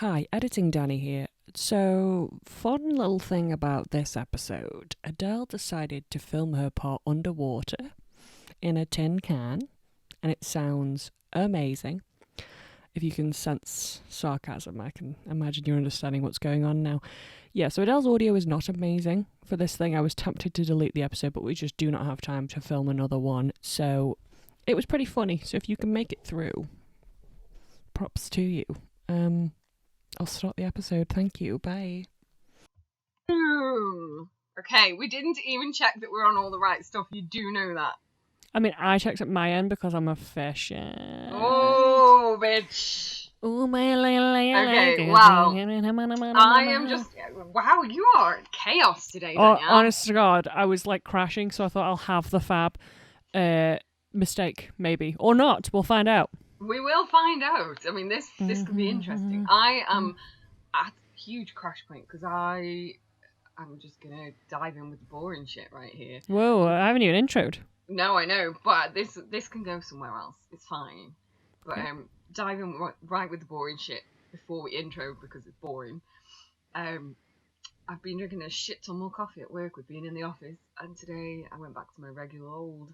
Hi, editing Dani here. So, fun little thing about this episode. Adele decided to film her part underwater in a tin can, and it sounds amazing. If you can sense sarcasm, I can imagine you're understanding what's going on now. Yeah, so Adele's audio is not amazing for this thing. I was tempted to delete the episode, but we just do not have time to film another one. So, it was pretty funny. So if you can make it through, props to you. I'll start the episode. Thank you. Bye. Okay, we didn't even check that we're on all the right stuff. You do know that. I mean, I checked at my end because I'm efficient. Oh, bitch. Oh, my Okay, wow. I am just... Wow, you are chaos today, Danielle. Honest to God, I was like crashing, so I thought I'll have the fab mistake, maybe. Or not. We'll find out. We will find out. I mean, this could be interesting. I am at a huge crash point because I'm just going to dive in with the boring shit right here. Whoa, I haven't even introed. No, I know, but this can go somewhere else. It's fine. But dive in right with the boring shit before we intro because it's boring. I've been drinking a shit ton more coffee at work with being in the office, and today I went back to my regular old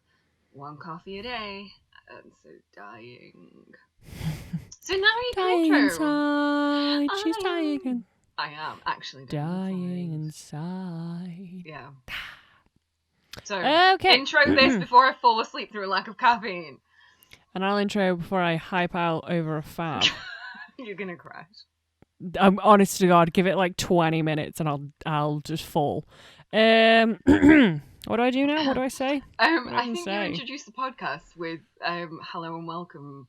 one coffee a day. And so dying. So now you dying can inside. She's dying. I am actually dying inside. Yeah. So okay. Intro this before I fall asleep through a lack of caffeine. And I'll intro before I hype out over a fab. You're gonna crash. I'm honest to God, give it like 20 minutes and I'll just fall. What do I do now? What do I say? I think you introduced the podcast with hello and welcome.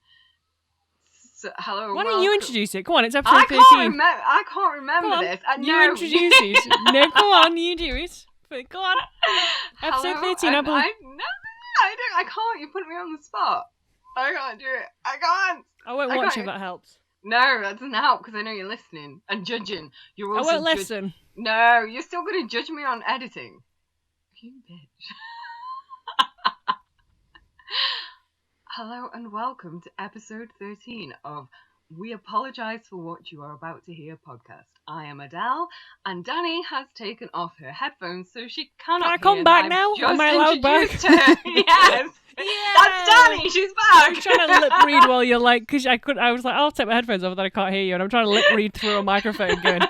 So, hello. Why don't you introduce it? Come on, it's episode 13. I can't remember this. You introduce it. No, come on, you do it. But go on. Episode 13. I believe. No, I can't. You put me on the spot. I can't do it. I can't. I won't watch if that helps. No, that doesn't help because I know you're listening and judging. You're also I won't listen. No, you're still going to judge me on editing. You bitch. Hello and welcome to episode 13 of We Apologise for What You Are About to Hear podcast. I am Adele, and Dani has taken off her headphones so she cannot Can I come back now? Am I allowed back? Yes. Yeah. That's Dani, she's back. I'm trying to lip read while you're like, because I was like, I'll take my headphones off, but I can't hear you, and I'm trying to lip read through a microphone going,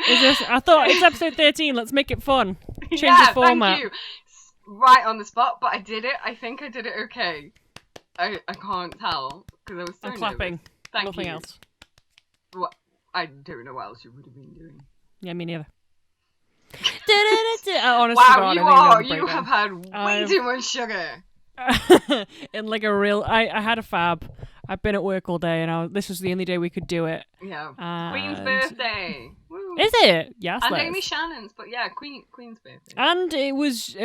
I thought it's episode 13, let's make it fun. Change the format. Thank you. Right on the spot, but I did it. I think I did it okay. I can't tell because I was so I'm clapping. Nervous. Thank Nothing you. else. What? I don't know what else you would have been doing. Yeah, me neither. Honestly, wow, God, you have had way too much sugar. In like a real, I had a fab. I've been at work all day, and this was the only day we could do it. Yeah, Queen's birthday. Woo. Is it? Yes. And Amy Shannon's, but yeah, Queen's birthday. And it was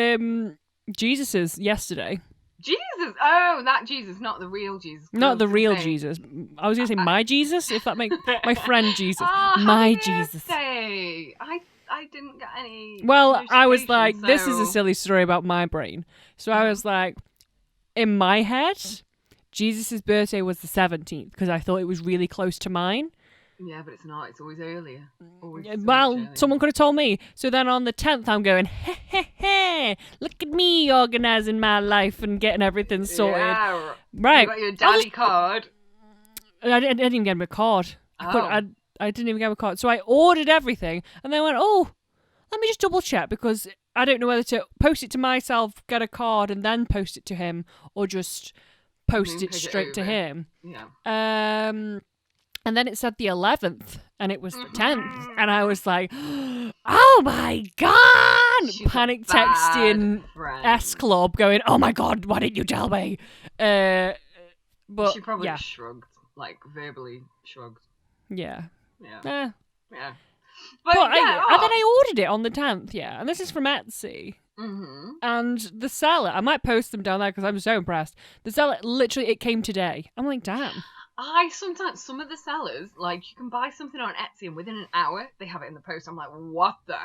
Jesus's yesterday. Jesus! Oh, that Jesus, not the real Jesus. Not the real Jesus. I was gonna say my Jesus, if that makes my friend Jesus. Oh, my happy Jesus. Birthday. I didn't get any. Well, I was like, so... this is a silly story about my brain. So I was like, in my head, Jesus' birthday was the 17th because I thought it was really close to mine. Yeah, but it's not. It's always earlier. Someone could have told me. So then on the 10th, I'm going, hey, look at me organising my life and getting everything sorted. Yeah, right. You got your daddy card. I didn't even get him a card. Oh. I didn't even get him a card. So I ordered everything and then went, let me just double check because I don't know whether to post it to myself, get a card and then post it to him or just post it straight to him. Yeah. And then it said the 11th, and it was the 10th, and I was like, oh my God! She's panic texting S Club going, oh my God, why didn't you tell me? But she probably shrugged, like verbally shrugged. Yeah. Yeah. But and then I ordered it on the 10th, and this is from Etsy. Mm-hmm. And the seller, I might post them down there because I'm so impressed. The seller, literally, it came today. I'm like, damn. Sometimes, some of the sellers, like, you can buy something on Etsy and within an hour, they have it in the post. I'm like, what the?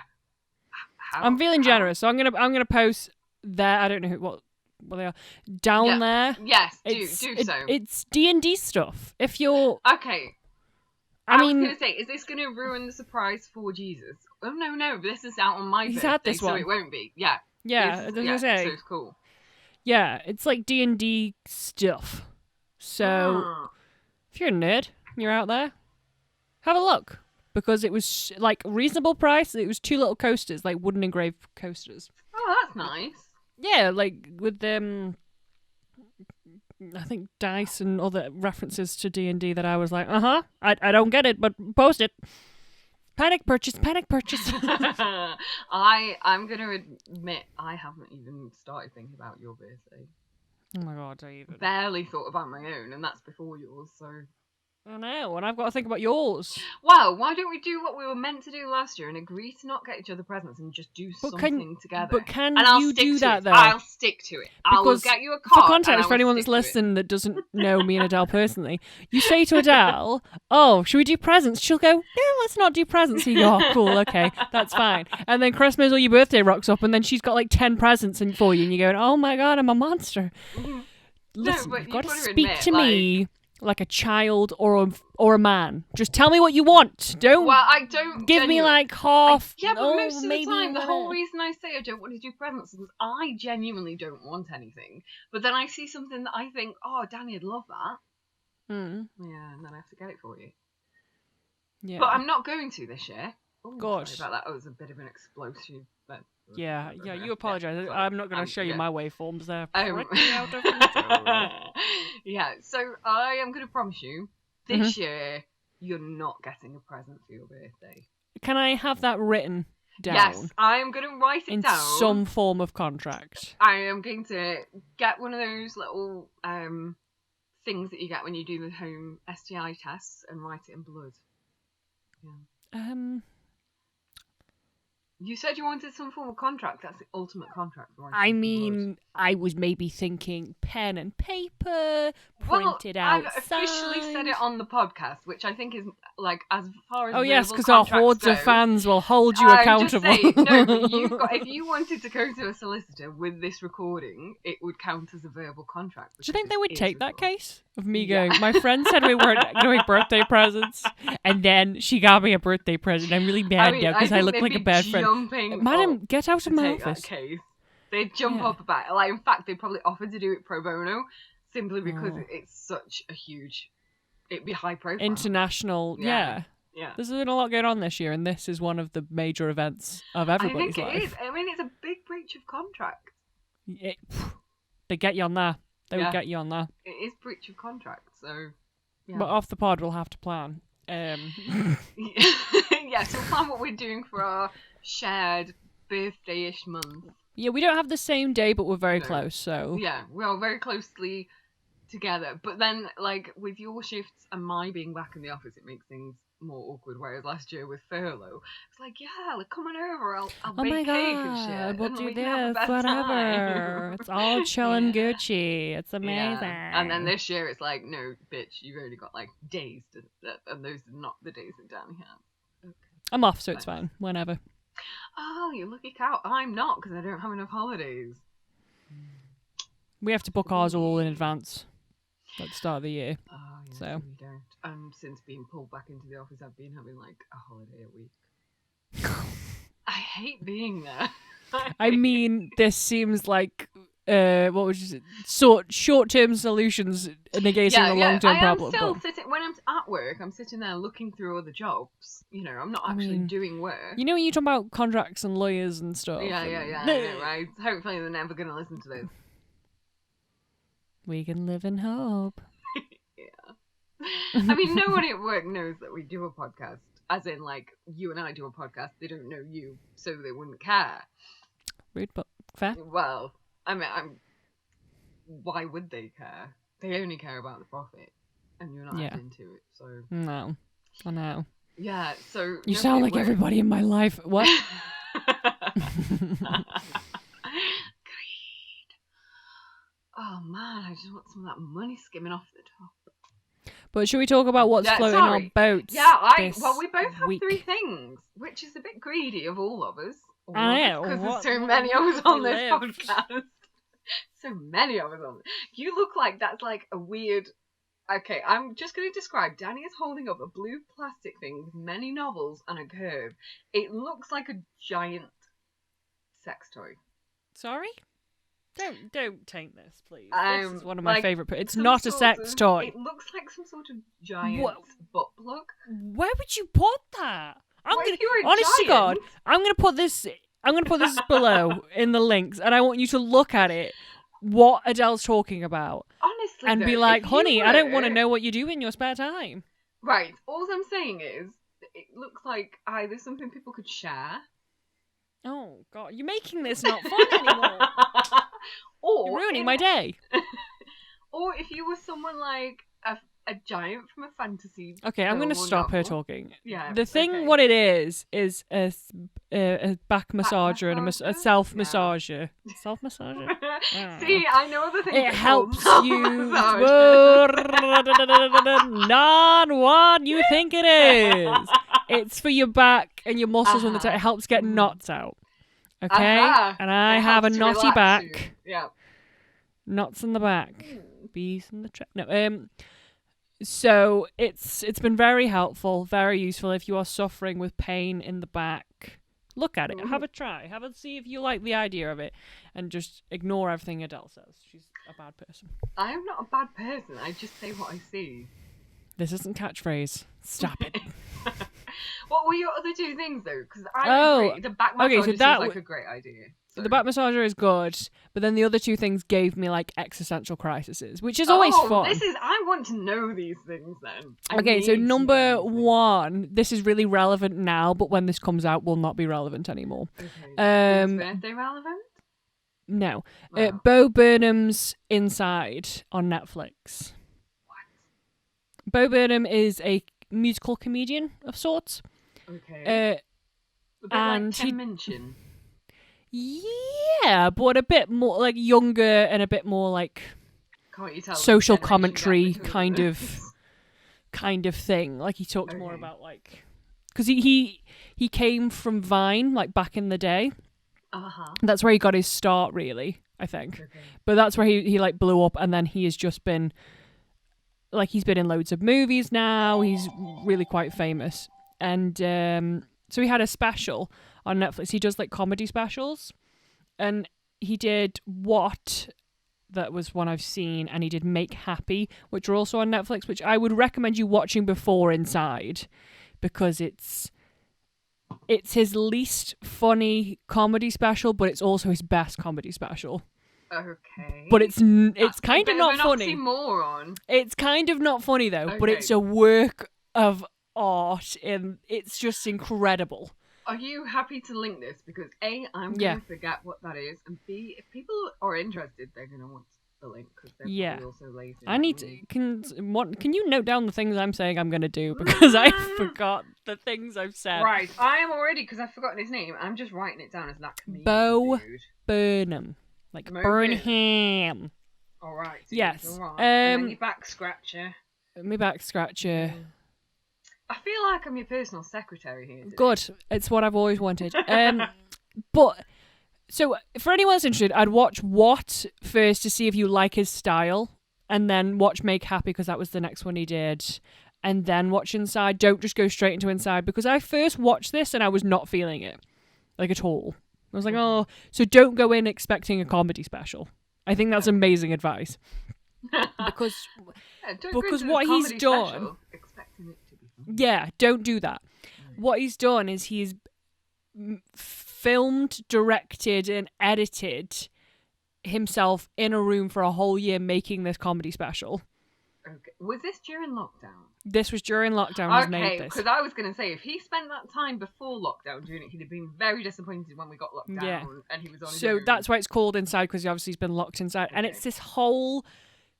How? I'm feeling generous, so I'm gonna post there. I don't know what they are down there. Yes, do so. It's D&D stuff. If you're okay, I was mean, going to say, is this going to ruin the surprise for Jesus? Oh, no, this is out on my he's birthday, had this so one. it won't be. Yeah. Yeah, I was gonna say. So it's cool. Yeah, it's like D&D stuff. So, if you're a nerd, you're out there, have a look. Because it was, like, reasonable price. It was 2 little coasters, like wooden engraved coasters. Oh, that's nice. Yeah, like, with I think dice and other references to D&D that I was like, I don't get it, but post it. Panic purchase. I'm going to admit I haven't even started thinking about your birthday. Oh my god, I even barely thought about my own, and that's before yours, so... I know, and I've got to think about yours. Well, why don't we do what we were meant to do last year and agree to not get each other presents and just do something together? But can and you do that, though? I'll stick to it. I'll get you a card. For context, for anyone that's listening that doesn't know me and Adele personally, you say to Adele, oh, should we do presents? She'll go, yeah, let's not do presents. So you go, oh, cool, okay, that's fine. And then Christmas or your birthday rocks up, and then she's got like 10 presents for you, and you're going, oh my god, I'm a monster. Mm-hmm. Listen, no, you've got to speak to me like a child or a man. Just tell me what you want. Well, I don't give me like half. Yeah, but most of the time, the whole reason I say I don't want to do presents is because I genuinely don't want anything. But then I see something that I think, oh, Dani would love that. Yeah, and then I have to get it for you. Yeah. But I'm not going to this year. Oh, God. Sorry about that. Oh, it was a bit of an explosive. Yeah, you apologise. I'm not going to show you my waveforms. They're pretty out of control. Yeah, so I am going to promise you, this year, you're not getting a present for your birthday. Can I have that written down? Yes, I am going to write it down. In some form of contract. I am going to get one of those little things that you get when you do the home STI tests and write it in blood. Yeah. You said you wanted some form of contract. That's the ultimate contract. I mean, I was maybe thinking pen and paper, printed out. I've officially said it on the podcast, which I think is like as far as yes, because our hordes of fans will hold you accountable. Just saying, no, but if you wanted to go to a solicitor with this recording, it would count as a verbal contract. Do you think they would take that case of me going? My friend said we weren't going to birthday presents, and then she got me a birthday present. I'm really mad now because I look like a bad friend. Madam, get out of my office. They'd jump up about it. Like, in fact, they probably offered to do it pro bono simply because it's such a huge. It'd be high profile. International, yeah. There's been a lot going on this year, and this is one of the major events of everybody's life. I think it is. I mean, it's a big breach of contract. They get you on that. They would get you on that. It is breach of contract, so. Yeah. But off the pod, we'll have to plan. So we'll plan what we're doing for our shared birthday-ish month. Yeah, we don't have the same day, but we're very close, so... Yeah, we are very closely together. But then, like, with your shifts and my being back in the office, it makes things more awkward. Whereas last year with furlough, it's like, yeah, like, come on over, I'll bake cake and shit. We'll do this, whatever. It's all chill and Gucci. It's amazing. Yeah. And then this year, it's like, no, bitch, you've only got, like, days, and those are not the days that Dani has. Okay. I'm off, so it's fine. Whenever. Oh, you lucky cow. I'm not, because I don't have enough holidays. We have to book ours all in advance at the start of the year. Oh, yeah, so we don't. Since being pulled back into the office, I've been having, like, a holiday a week. I hate being there. I mean, this seems like... what would you say? Short-term solutions negating the long-term problem. Still sitting when I'm at work. I'm sitting there looking through other jobs. You know, I'm not actually doing work. You know when you talk about contracts and lawyers and stuff. Yeah. I know, right? Hopefully they're never going to listen to this. We can live in hope. Yeah. I mean, no one at work knows that we do a podcast. As in, like, you and I do a podcast. They don't know you, so they wouldn't care. Rude, but fair. Well. I mean, why would they care? They only care about the profit, and you're not into it, so... No, I know. Yeah, so... You sound like everybody in my life. What? Greed. Oh, man, I just want some of that money skimming off the top. But should we talk about what's floating our boats? Yeah, well, we both have 3 things, which is a bit greedy of all of us. I know. Because there's so many of us on this podcast. So many of us on. You look like that's like a weird Okay, I'm just going to describe. Dani is holding up a blue plastic thing with many novels and a curve. It looks like a giant sex toy. Sorry? Don't taint this, please. This is one of my Like favourite. It's not a sex toy. It looks like some sort of giant butt plug. Where would you put that? If you were a honest to God, giant? I'm gonna put this below in the links, and I want you to look at it. What Adele's talking about, Honestly, and though, be like, if honey, you I don't were- want to know what you do in your spare time. Right. All I'm saying is, it looks like either something people could share. Oh God, you're making this not fun anymore. Or You're ruining my day. Or if you were someone like a giant from a fantasy. Okay, I'm going to film or stop her novel. talking. Yeah. The thing, okay. what it is a back massager and a massager? self massager. Self massager. See, I know other things. It that helps called you. self-massage. Not what you think it is. It's for your back and your muscles on the top. It helps get knots out. Okay? And I have a helps to knotty relax back. you. Yeah. Knots in the back. Bees in the trap. No. So it's been very helpful, very useful if you are suffering with pain in the back. Look at it. Have a try. Have a see if you like the idea of it, and just ignore everything Adele says. She's a bad person. I am not a bad person. I just say what I see. This isn't catchphase. Stop it. What were your other two things though? Because I agree. The back massager seems like a great idea. So. The back massager is good, but then the other two things gave me like existential crises, which is always fun. I want to know these things then. Okay, so number one, this is really relevant now, but when this comes out, will not be relevant anymore. Okay. Is birthday relevant? No. Wow. Bo Burnham's Inside on Netflix. What? Bo Burnham is a musical comedian of sorts. Okay. A bit and like Tim Minchin. Yeah, but a bit more like younger and a bit more like Can't you tell social the generation commentary gap between kind of thing. Like he talks more about like because he came from Vine like back in the day. That's where he got his start, really. I think, but that's where he like blew up, and then he has just been like he's been in loads of movies now. He's really quite famous, and so he had a special on Netflix. He does like comedy specials, and he did What, that was one I've seen, and he did Make Happy, which are also on Netflix, which I would recommend you watching before Inside, because it's his least funny comedy special, but it's also his best comedy special. Okay. But it's kind of not funny. Oxymoron. It's kind of not funny though, but it's a work of art, and it's just incredible. Are you happy to link this? Because A, I'm going to forget what that is, and B, if people are interested, they're going to want the link because they're probably also lazy. I need to. Can you note down the things I'm saying I'm going to do, because I forgot the things I've said. Right, I am already, because I've forgotten his name. I'm just writing it down as that comedian Bo dude. Burnham, like Burnham. All right. Yes. All right. And then your back scratcher. My back scratcher. I feel like I'm your personal secretary here today. Good. It's what I've always wanted. But so for anyone that's interested, I'd watch What first to see if you like his style, and then watch Make Happy because that was the next one he did, and then watch Inside. Don't just go straight into Inside, because I first watched this and I was not feeling it like at all. I was like, oh, so don't go in expecting a comedy special. I think that's amazing advice. because what he's done, expecting it to be fun. yeah, don't do that. What he's done is he's filmed, directed, and edited himself in a room for a whole year making this comedy special. Okay. Was this during lockdown? This was during lockdown. He's made this. Because I was going to say, if he spent that time before lockdown doing it, he'd have been very disappointed when we got locked down and he was on his own. So that's why it's called Inside, because obviously he's been locked inside. Okay. And it's this whole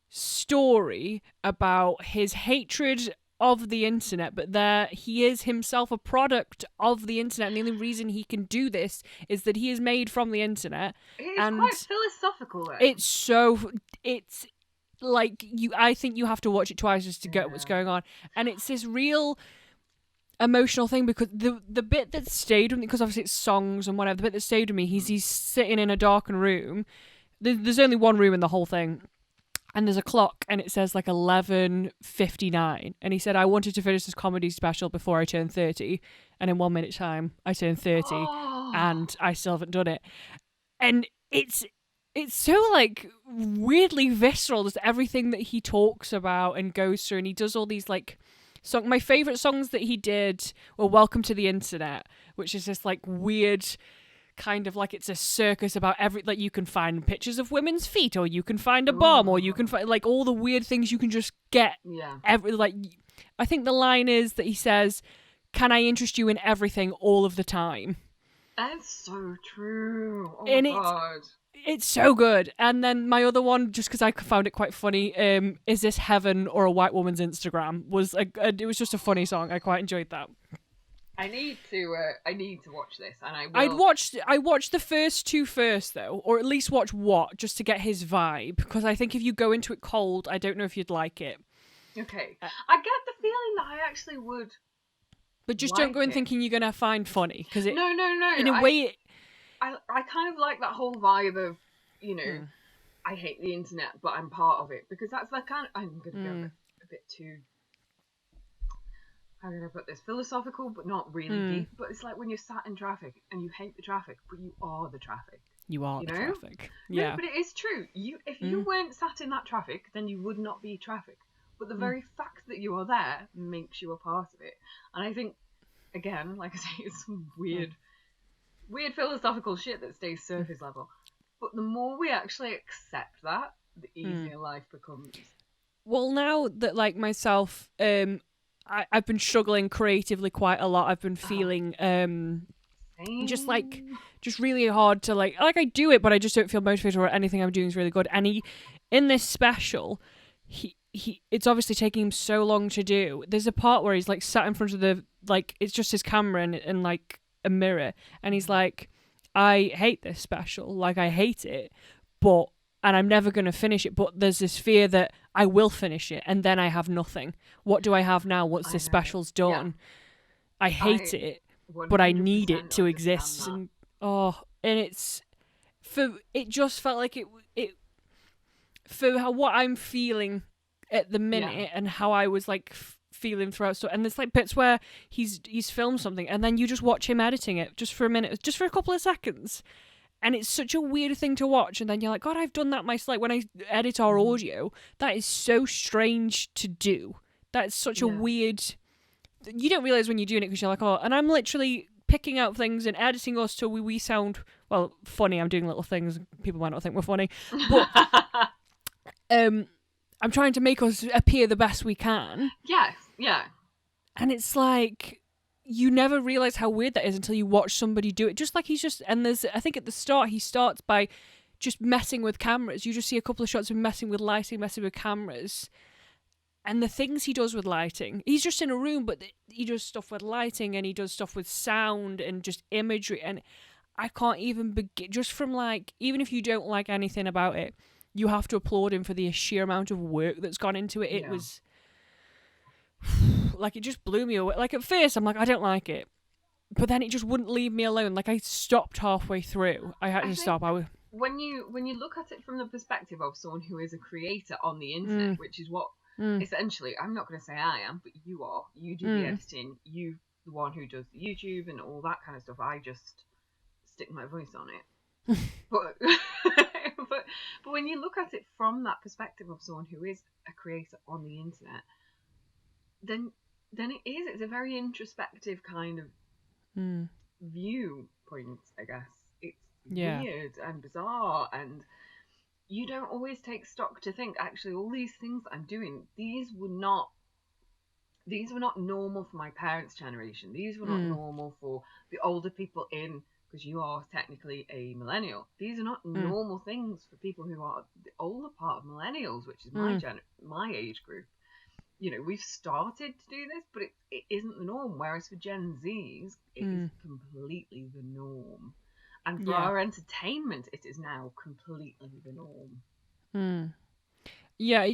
story about his hatred of the internet, but he is himself a product of the internet, and the only reason he can do this is that he is made from the internet. It's quite philosophical though. It's like I think you have to watch it twice just to get what's going on, and it's this real emotional thing, because the bit that stayed with me, because obviously it's songs and whatever, the bit that stayed with me, he's sitting in a darkened room. There's only one room in the whole thing, and there's a clock and it says like 11:59, and he said, I wanted to finish this comedy special before I turn 30, and in 1 minute time I turn 30 Oh, and I still haven't done it. And it's so like weirdly visceral, just everything that he talks about and goes through, and he does all these like my favorite songs that he did were Welcome to the Internet, which is this like weird kind of like, it's a circus about like you can find pictures of women's feet, or you can find a bomb, or you can find like all the weird things you can just get. yeah. Like, I think the line is that he says, can I interest you in everything all of the time? That's so true. Oh And my god. it's so good. And then my other one, just because I found it quite funny, is this heaven or a white woman's Instagram? It was just a funny song. I quite enjoyed that. I need to watch this, and I will. I watched the first two first though, or at least watch what, just to get his vibe, because I think if you go into it cold, I don't know if you'd like it. Okay, I get the feeling that I actually would. But just like don't go in it. thinking you're gonna find funny, because No. in a way, I kind of like that whole vibe of, you know, I hate the internet, but I'm part of it, because that's the kind of, I'm gonna go a bit too. How can I put this? Philosophical, but not really deep. But it's like when you're sat in traffic and you hate the traffic, but you are the traffic. you are You the know? traffic. Yeah. No, but it is true. If you weren't sat in that traffic, then you would not be traffic. But the very fact that you are there makes you a part of it. And I think, again, like I say, it's some weird philosophical shit that stays surface level. But the more we actually accept that, the easier life becomes. Well, now that like myself, I've been struggling creatively quite a lot. I've been feeling just really hard to like I do it, but I just don't feel motivated, or anything I'm doing is really good. And he, in this special, he it's obviously taking him so long to do. There's a part where he's like sat in front of the, like, it's just his camera and like a mirror, and he's like, I hate this special, like I hate it, and I'm never going to finish it, but there's this fear that I will finish it and then I have nothing. What do I have now once this special's done? Yeah. I hate it, but I need it to exist. And it just felt like it for what I'm feeling at the minute and how I was like feeling throughout stuff. And there's like bits where he's filmed something and then you just watch him editing it just for a minute, just for a couple of seconds. And it's such a weird thing to watch. And then you're like, God, I've done that myself. Like when I edit our audio, that is so strange to do. That's such a weird... You don't realise when you're doing it because you're like, oh, and I'm literally picking out things and editing us till we sound, well, funny. I'm doing little things. People might not think we're funny. But I'm trying to make us appear the best we can. Yes, yeah. And it's like... You never realise how weird that is until you watch somebody do it. Just like I think at the start, he starts by just messing with cameras. You just see a couple of shots of him messing with lighting, messing with cameras. And the things he does with lighting, he's just in a room, but he does stuff with lighting and he does stuff with sound and just imagery. And I can't even begin, just from like, even if you don't like anything about it, you have to applaud him for the sheer amount of work that's gone into it. It was... Like, it just blew me away. Like, at first, I'm like, I don't like it. But then it just wouldn't leave me alone. Like, I stopped halfway through. I had to stop. When you look at it from the perspective of someone who is a creator on the internet, which is what, essentially, I'm not going to say I am, but you are. You do the editing. You the one who does the YouTube and all that kind of stuff. I just stick my voice on it. but when you look at it from that perspective of someone who is a creator on the internet, then it's a very introspective kind of viewpoint, I guess. It's weird and bizarre, and you don't always take stock to think, actually, all these things that I'm doing, these were not normal for my parents' generation. These were not normal for the older people because you are technically a millennial. These are not normal things for people who are the older part of millennials, which is my age group. You know, we've started to do this, but it isn't the norm. Whereas for Gen Zs, it is completely the norm. And for our entertainment, it is now completely the norm. Yeah,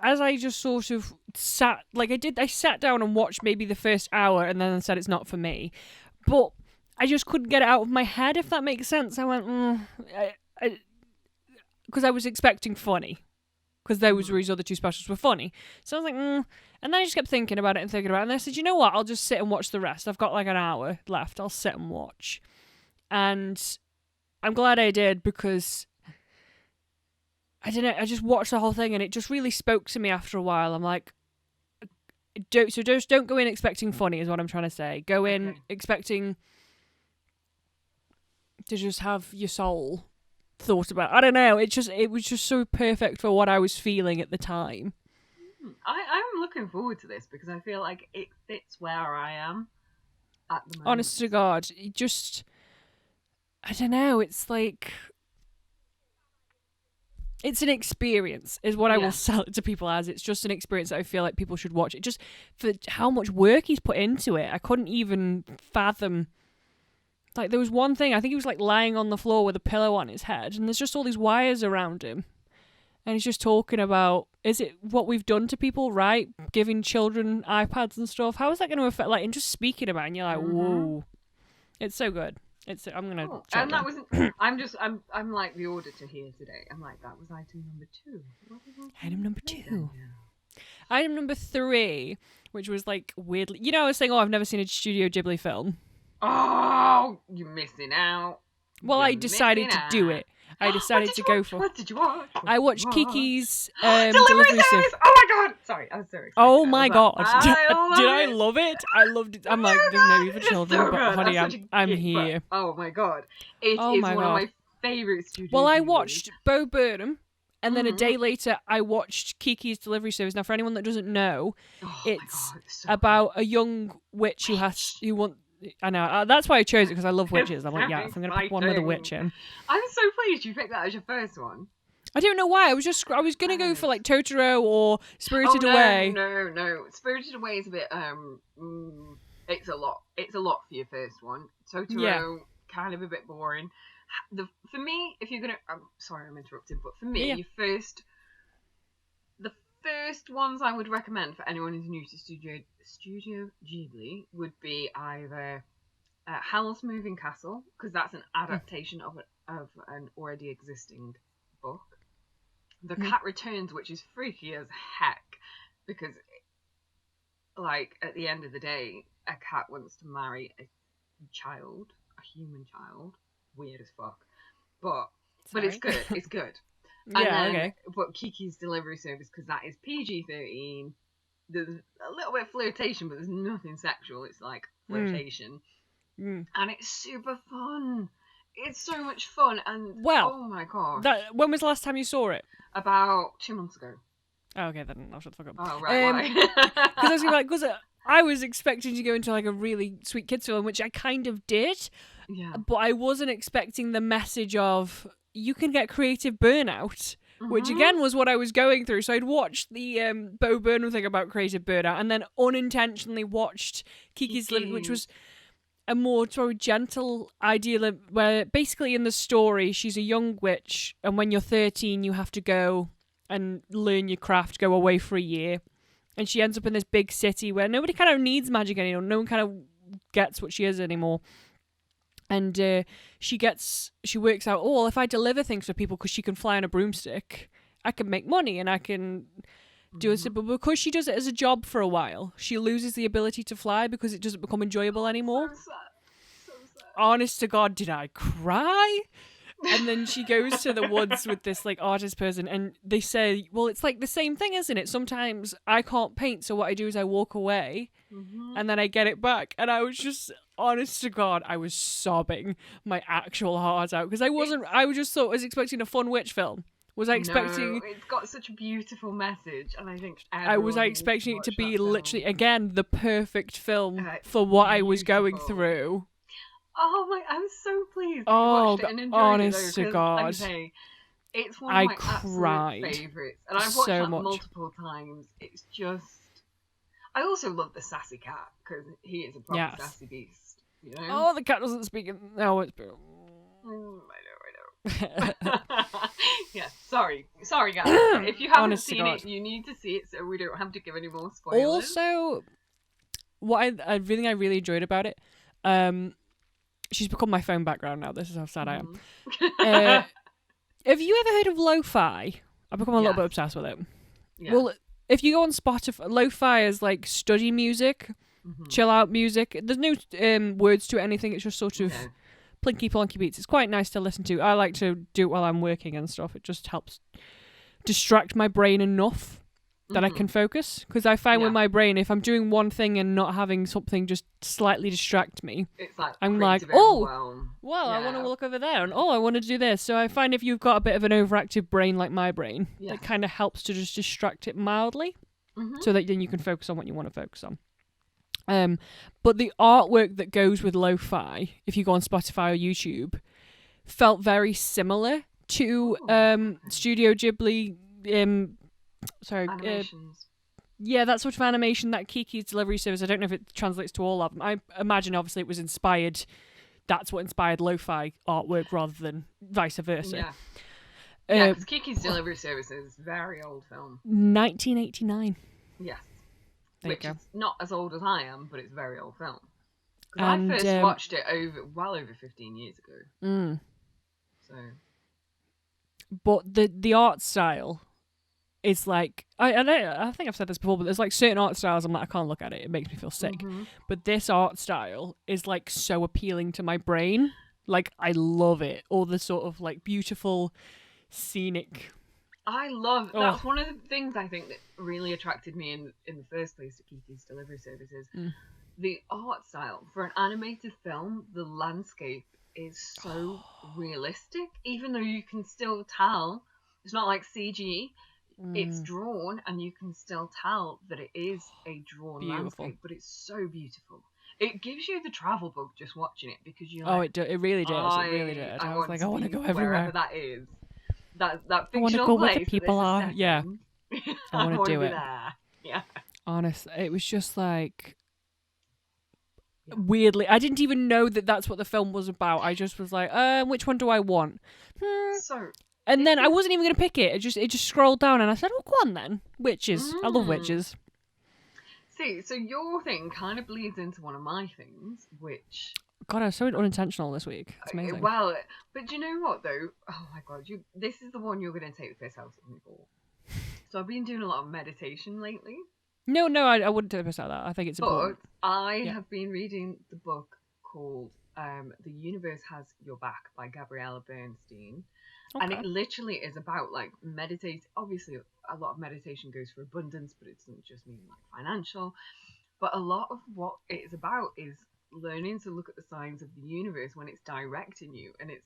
as I just sort of sat, like I sat down and watched maybe the first hour and then said it's not for me. But I just couldn't get it out of my head, if that makes sense. I went, because I was expecting funny. because those were his other two specials were funny. So I was like, And then I just kept thinking about it, and I said, you know what? I'll just sit and watch the rest. I've got like an hour left. I'll sit and watch. And I'm glad I did, because I don't know, I just watched the whole thing and it just really spoke to me after a while. I'm like, don't go in expecting funny is what I'm trying to say. Go in expecting to just have your soul thought about. I don't know, it was just so perfect for what I was feeling at the time. I'm looking forward to this because I feel like it fits where I am at the moment. Honest to God, it just, I don't know, it's like, it's an experience is what I will sell it to people as. It's just an experience that I feel like people should watch. It just, for how much work he's put into it, I couldn't even fathom. Like, there was one thing, I think he was like lying on the floor with a pillow on his head, and there's just all these wires around him. And he's just talking about, is it what we've done to people, right? Giving children iPads and stuff. How is that going to affect, like, and just speaking about it, and you're like, whoa. It's so good. I'm going to and that wasn't, I'm like the auditor here today. I'm like, that was item number 2. Item number 2. Item number 3, which was like weirdly, you know, I was saying, I've never seen a Studio Ghibli film. Oh, you're missing out. Well, I decided to do it. I decided to go for. What did you watch? I watched Kiki's delivery service. Oh my god! Sorry, I was so excited. Oh my god! Did I love it? I loved it. I'm like, there's no need for children, so but honey, I'm here. Oh my god! It is one of my favourite studios. Well, I watched Bo Burnham, and then a day later, I watched Kiki's Delivery Service. Now, for anyone that doesn't know, it's about a young witch who wants. I know, that's why I chose it, because I love witches. I'm like, if I'm going to pick one with a witch in. I'm so pleased you picked that as your first one. I don't know why. I was going to go for like Totoro or Spirited Away. No. Spirited Away is a bit, it's a lot for your first one. Totoro, kind of a bit boring. For me, if you're going to, I'm sorry I'm interrupting, but for me, the first ones I would recommend for anyone who's new to Studio Ghibli would be either Howl's Moving Castle, because that's an adaptation of an already existing book. The Cat Returns, which is freaky as heck, because like at the end of the day, a cat wants to marry a human child. Weird as fuck, but it's good. It's good. But Kiki's Delivery Service, because that is PG-13. There's a little bit of flirtation, but there's nothing sexual. It's like flirtation, and it's super fun. It's so much fun, and oh my god! When was the last time you saw it? About 2 months ago. Oh, okay, then I'll shut the fuck up. Oh right, because I was expecting to go into like a really sweet kids film, which I kind of did. Yeah. But I wasn't expecting the message of you can get creative burnout, which again was what I was going through. So I'd watched the Bo Burnham thing about creative burnout, and then unintentionally watched Kiki's Living, which was a more sort of gentle idea where basically in the story she's a young witch, and when you're 13 you have to go and learn your craft, go away for a year, and she ends up in this big city where nobody kind of needs magic anymore, no one kind of gets what she is anymore. And she works out, well, if I deliver things for people, because she can fly on a broomstick, I can make money and I can do it. But because she does it as a job for a while, she loses the ability to fly because it doesn't become enjoyable anymore. So sad. Honest to God, did I cry? And then she goes to the woods with this like artist person, and they say, well, it's like the same thing, isn't it? Sometimes I can't paint, so what I do is I walk away and then I get it back. And I was just, honest to God, I was sobbing my actual heart out, because I was expecting a fun witch film. Was I expecting... No, it's got such a beautiful message, and I think was I expecting it to be literally, again, the perfect film for what I was going through. Oh my! I'm so pleased that you watched it and enjoyed honest it, to God, like I say, it's one of my absolute favourites, and I've watched that multiple times. It's just, I also love the sassy cat, because he is a proper sassy beast. You know? Oh, the cat doesn't speak. No, it's. I know. Yeah, sorry, guys. If you haven't seen it, you need to see it, so we don't have to give any more spoilers. Also, what I really enjoyed about it, she's become my phone background now. This is how sad I am. Have you ever heard of lo-fi? I've become a little Yes. bit obsessed with it. Yeah. Well, if you go on Spotify, lo-fi is like study music, chill out music. There's no words to it, anything. It's just sort of plinky plonky beats. It's quite nice to listen to. I like to do it while I'm working and stuff. It just helps distract my brain enough that I can focus. Because I find with my brain, if I'm doing one thing and not having something just slightly distract me, it's like I'm like, overwhelm. I want to look over there, and I want to do this. So I find if you've got a bit of an overactive brain like my brain, that kind of helps to just distract it mildly, so that then you can focus on what you want to focus on. But the artwork that goes with lo-fi, if you go on Spotify or YouTube, felt very similar to Studio Ghibli. Animations. Yeah, that sort of animation, that Kiki's delivery service. I don't know if it translates to all of them. I imagine obviously it was inspired. That's what inspired lo-fi artwork rather than vice versa. Yeah, because Kiki's delivery service is a very old film. 1989. Yes. Which is not as old as I am, but it's a very old film. Because I first watched it well over 15 years ago. So. But the art style is like I think I've said this before, but there's like certain art styles I'm like, I can't look at it. It makes me feel sick. But this art style is like so appealing to my brain. Like I love it. All the sort of like beautiful, scenic. I love that's one of the things I think that really attracted me in the first place to Kiki's delivery services. The art style for an animated film, the landscape is so realistic, even though you can still tell it's not like CG. It's drawn, and you can still tell that it is a drawn landscape, but it's so beautiful. It gives you the travel bug just watching it because you're like, it really does. It really did. I was like, I want to go everywhere. Wherever that is. That fictional I want to go place where the people are. Yeah. I want to do it. There. Yeah. Honestly, it was just like weirdly. I didn't even know that that's what the film was about. I just was like, which one do I want? And then I wasn't even going to pick it. It just scrolled down and I said, oh, go on then. Witches. I love witches. See, so your thing kind of bleeds into one of my things, which... God, I was so unintentional this week. It's amazing. Well, but do you know what, though? Oh, my God. This is the one you're going to take the piss out of me for. So I've been doing a lot of meditation lately. No, I wouldn't take the piss out of that. I think it's important. But I have been reading the book called The Universe Has Your Back by Gabriella Bernstein. Okay. And it literally is about like meditate. Obviously, a lot of meditation goes for abundance, but it doesn't just mean like financial. But a lot of what it is about is learning to look at the signs of the universe when it's directing you. And it's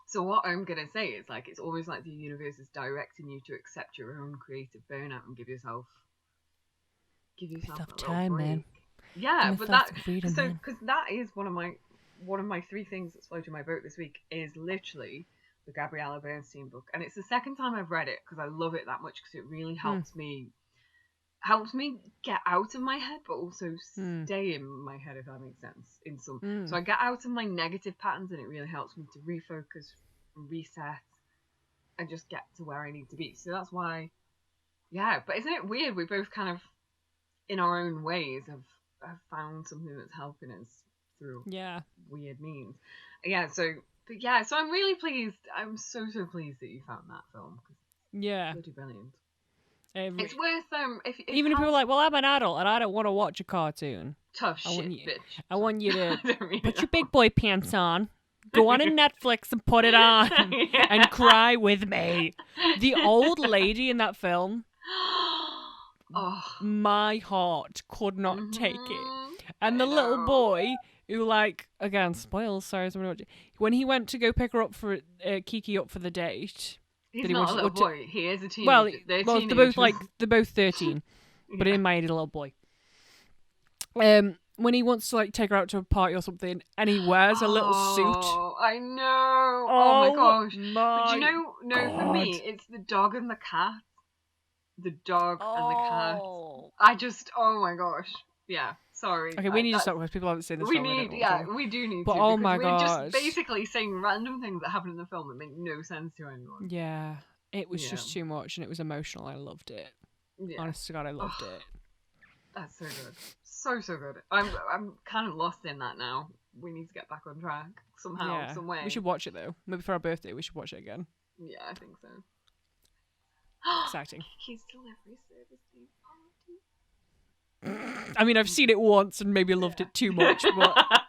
so what I'm gonna say is like it's almost like the universe is directing you to accept your own creative burnout and give yourself a time, break. man. Yeah, but that because that is one of my three things that's floating my boat this week is literally the Gabriella Bernstein book, and it's the second time I've read it because I love it that much because it really helps me get out of my head, but also stay in my head, if that makes sense. So I get out of my negative patterns, and it really helps me to refocus, reset, and just get to where I need to be. So that's why, But isn't it weird? We both kind of, in our own ways, have found something that's helping us through weird means. So I'm really pleased. I'm so pleased that you found that film. It's bloody brilliant. It's worth if even if people are like, well, I'm an adult and I don't want to watch a cartoon. Tough shit, bitch. I want you to put your big boy pants on, go on to Netflix and put it on, and cry with me. The old lady in that film, my heart could not take it, and the little boy. Who, like, again, spoils, sorry, when he went to go pick her up for, Kiki up for the date. He's not a little boy, he is a teenager. Well, they're both 13, but in my age, a little boy. When he wants to, like, take her out to a party or something, and he wears a little suit. Oh, I know. Oh my gosh. But for me, it's the dog and the cat. The dog and the cat. I just, oh my gosh. Yeah. Sorry. Okay, we need to stop because people haven't seen this film. We do need but to. Oh my god. We're just basically saying random things that happen in the film that make no sense to anyone. Yeah. It was just too much and it was emotional. I loved it. Yeah. Honest to God, I loved it. That's so good. So good. I'm kind of lost in that now. We need to get back on track somehow, some way. We should watch it though. Maybe for our birthday we should watch it again. Yeah, I think so. Exciting. Kiki's delivery service being I mean, I've seen it once and maybe loved it too much, but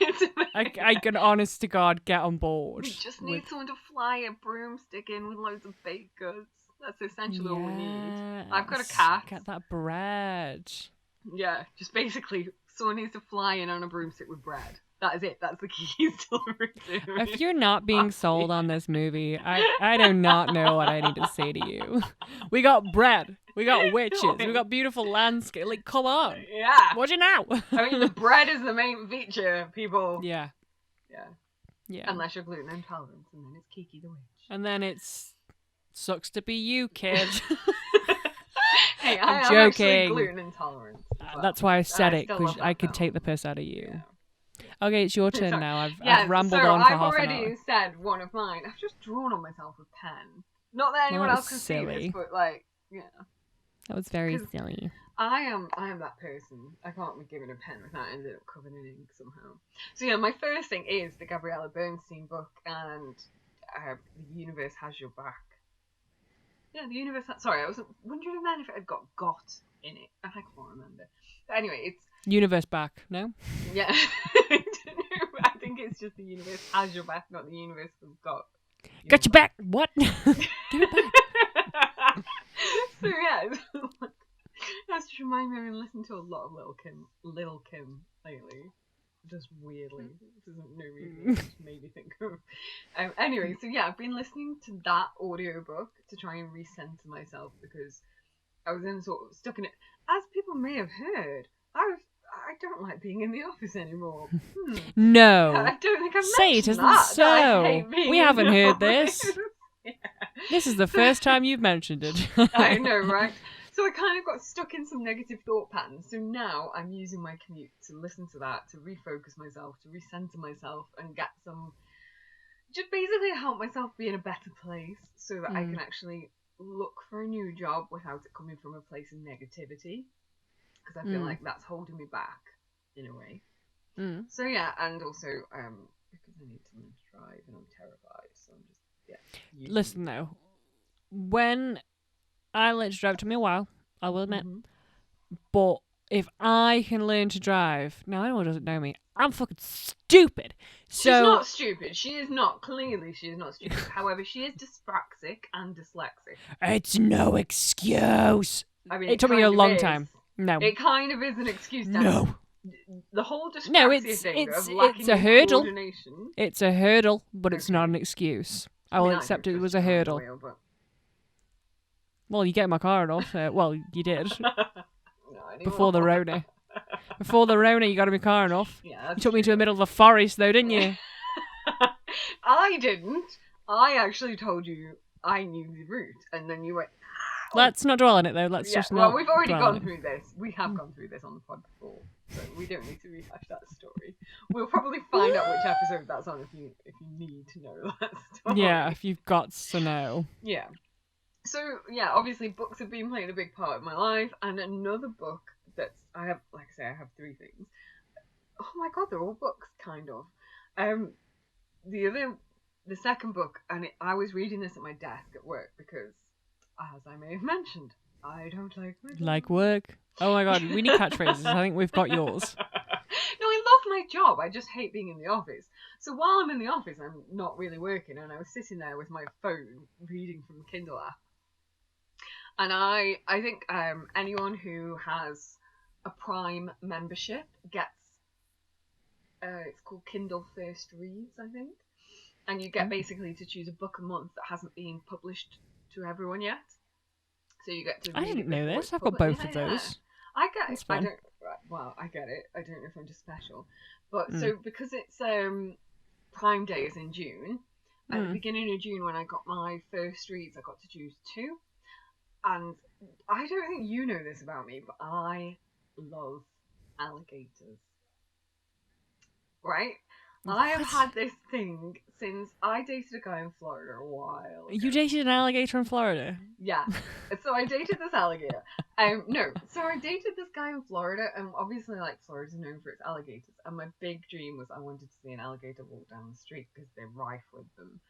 it's I can, honest to God, get on board. We just with... need someone to fly a broomstick in with loads of baked goods. That's essentially all we need. I've got a cat. Get that bread. Yeah, just basically someone needs to fly in on a broomstick with bread. That is it. That's the Kiki's delivery service. If you're not being sold on this movie, I do not know what I need to say to you. We got bread. We got witches. We got beautiful landscape. Like, come on. Yeah. Watch it now. I mean, the bread is the main feature, people. Yeah. Yeah. Yeah. Unless you're gluten intolerant, and then it's Kiki the witch. And then sucks to be you, kid. Hey, I'm I'm joking. actually gluten intolerant. That's why I said it, because I could film. take the piss out of you. Yeah. Okay, it's your turn Sorry. now. I've rambled so on for I've half an already hour. said one of mine. I've just drawn on myself with pen. Not that anyone else can see this, but like, yeah. That was very silly. I am that person. I can't be given a pen without ending up covered in ink somehow. So yeah, my first thing is the Gabriella Bernstein book and The Universe Has Your Back. Yeah, The Universe. Sorry, I was wondering then if it had got in it. I can't remember. But anyway, it's Universe back, no? yeah. I don't know. I think it's just The Universe Has Your Back, not The Universe Has Got. Got your back. What? Give it back. So yeah, that's just reminded me. I've been listening to a lot of Lil Kim lately. Just weirdly, there's no reason. It just made me think of. Anyway, so yeah, I've been listening to that audiobook to try and recenter myself because I was stuck in it. As people may have heard, I don't like being in the office anymore. No. I don't think I've Say it mentioned isn't that so. I hate being We in haven't the heard office. this. Yeah. This is the first time you've mentioned it. I know, right? So I kind of got stuck in some negative thought patterns. So now I'm using my commute to listen to that, to refocus myself, to recenter myself, and get some. Just basically help myself be in a better place so that I can actually look for a new job without it coming from a place of negativity. Because I feel like that's holding me back in a way. So yeah, and also because I need to learn to drive and I'm terrified, so I'm just Listen though, when I learned to drive, it took me a while, I will admit, but if I can learn to drive, now anyone doesn't know me, I'm fucking stupid. She's So not stupid. She is not. Clearly, she is not stupid. However, she is dyspraxic and dyslexic. it's no excuse. I mean, It took me a long time. No. It kind of is an excuse. No. The whole dyspraxia thing of lacking it's a hurdle. coordination. It's a hurdle, but it's not an excuse. I will accept it was a hurdle. Well, you get in my car enough. Well, you did. Before the Rona. Before the Rona, you got in my car enough. Yeah, you took me to the middle of the forest, though, didn't you? I didn't. I actually told you I knew the route, and then you went. Let's not dwell on it, though. Let's just not. Well, we've already dwell gone through this. We have gone through this on the pod before, so we don't need to rehash that story. We'll probably find out which episode that's on if you need to know that story. Yeah, if you've got to know. Yeah. So yeah, obviously books have been playing a big part of my life, and another book I have three things. Oh my god, they're all books, kind of. The second book, and I was reading this at my desk at work because, as I may have mentioned, I don't like my job. Like work? Oh my god, we need catchphrases. I think we've got yours. No, I love my job. I just hate being in the office. So while I'm in the office, I'm not really working, and I was sitting there with my phone reading from the Kindle app. And I think anyone who has a Prime membership gets, it's called Kindle First Reads, I think. And you get basically to choose a book a month that hasn't been published to everyone yet. So you get to read I didn't know this. I've public. got both of those. I get That's it. fun. I get it. I don't know if I'm just special. But so because it's Prime Day is in June, at the beginning of June when I got my first reads, I got to choose two. And I don't think you know this about me, but I love alligators. Right? What? I have had this thing since I dated a guy in Florida a while ago. You dated an alligator in Florida? Yeah. So I dated this alligator. So I dated this guy in Florida, and obviously, like, Florida's known for its alligators. And my big dream was I wanted to see an alligator walk down the street because they're rife with them.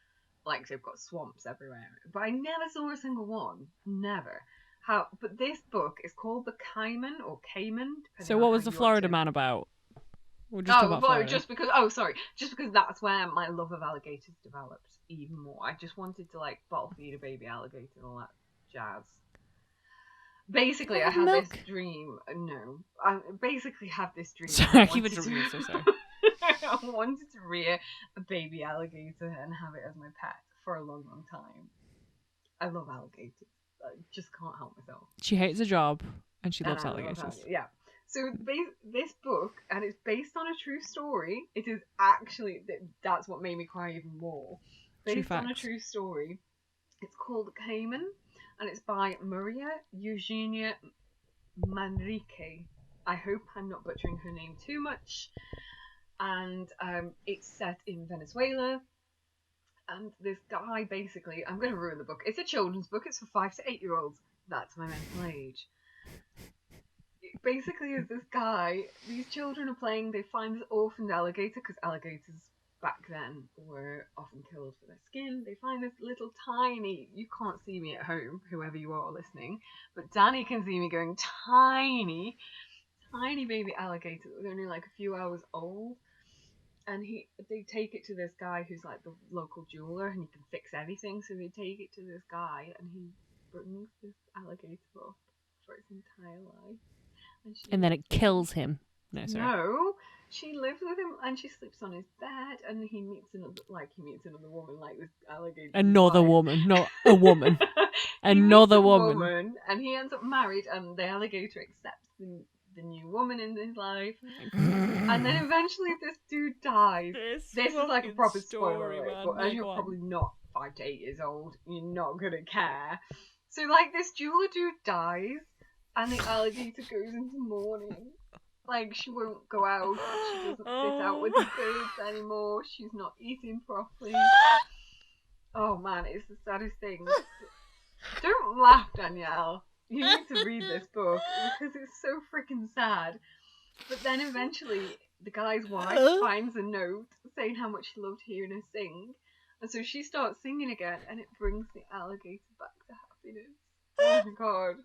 like they've got swamps everywhere. But I never saw a single one. Never. But this book is called The Cayman or Cayman. So what was the Florida man about? We'll just talk about well, Florida. just because that's where my love of alligators developed even more. I just wanted to like bottle feed a baby alligator and all that jazz. Basically, I had this dream. No, I basically had this dream. Sorry, I keep interrupting you. So sorry. I wanted to rear a baby alligator and have it as my pet for a long, long time. I love alligators. I just can't help myself. She hates a job and she loves I love alligators. Yeah. So this book, and it's based on a true story. It is actually, that's what made me cry even more. Based on a true story. It's called Cayman, and it's by Maria Eugenia Manrique. I hope I'm not butchering her name too much. And it's set in Venezuela. And this guy, basically, I'm going to ruin the book. It's a children's book. It's for 5 to 8 year olds. That's my mental age. It basically is this guy. These children are playing. They find this orphaned alligator, because alligators back then were often killed for their skin. They find this little tiny, you can't see me at home, whoever you are listening, but Dani can see me going tiny baby alligator that was only like a few hours old. And they take it to this guy who's like the local jeweler, and he can fix anything. So they take it to this guy, and he brings this alligator up for its entire life. And then it kills him. No, she lives with him, and she sleeps on his bed, and he meets another woman, like this alligator. Another woman, not a woman. Another woman. And he ends up married, and the alligator accepts the new woman in his life. And then eventually this dude dies. This is like a proper spoiler, but as you're probably not 5 to 8 years old, you're not gonna care. So like this jeweler dude dies, and the alligator goes into mourning. Like, she won't go out, she doesn't sit out with the birds anymore, she's not eating properly. Oh man, it's the saddest thing. Don't laugh, Danielle. You need to read this book, because it's so freaking sad. But then eventually, the guy's wife finds a note saying how much she loved hearing her sing. And so she starts singing again, and it brings the alligator back to happiness. Oh my god.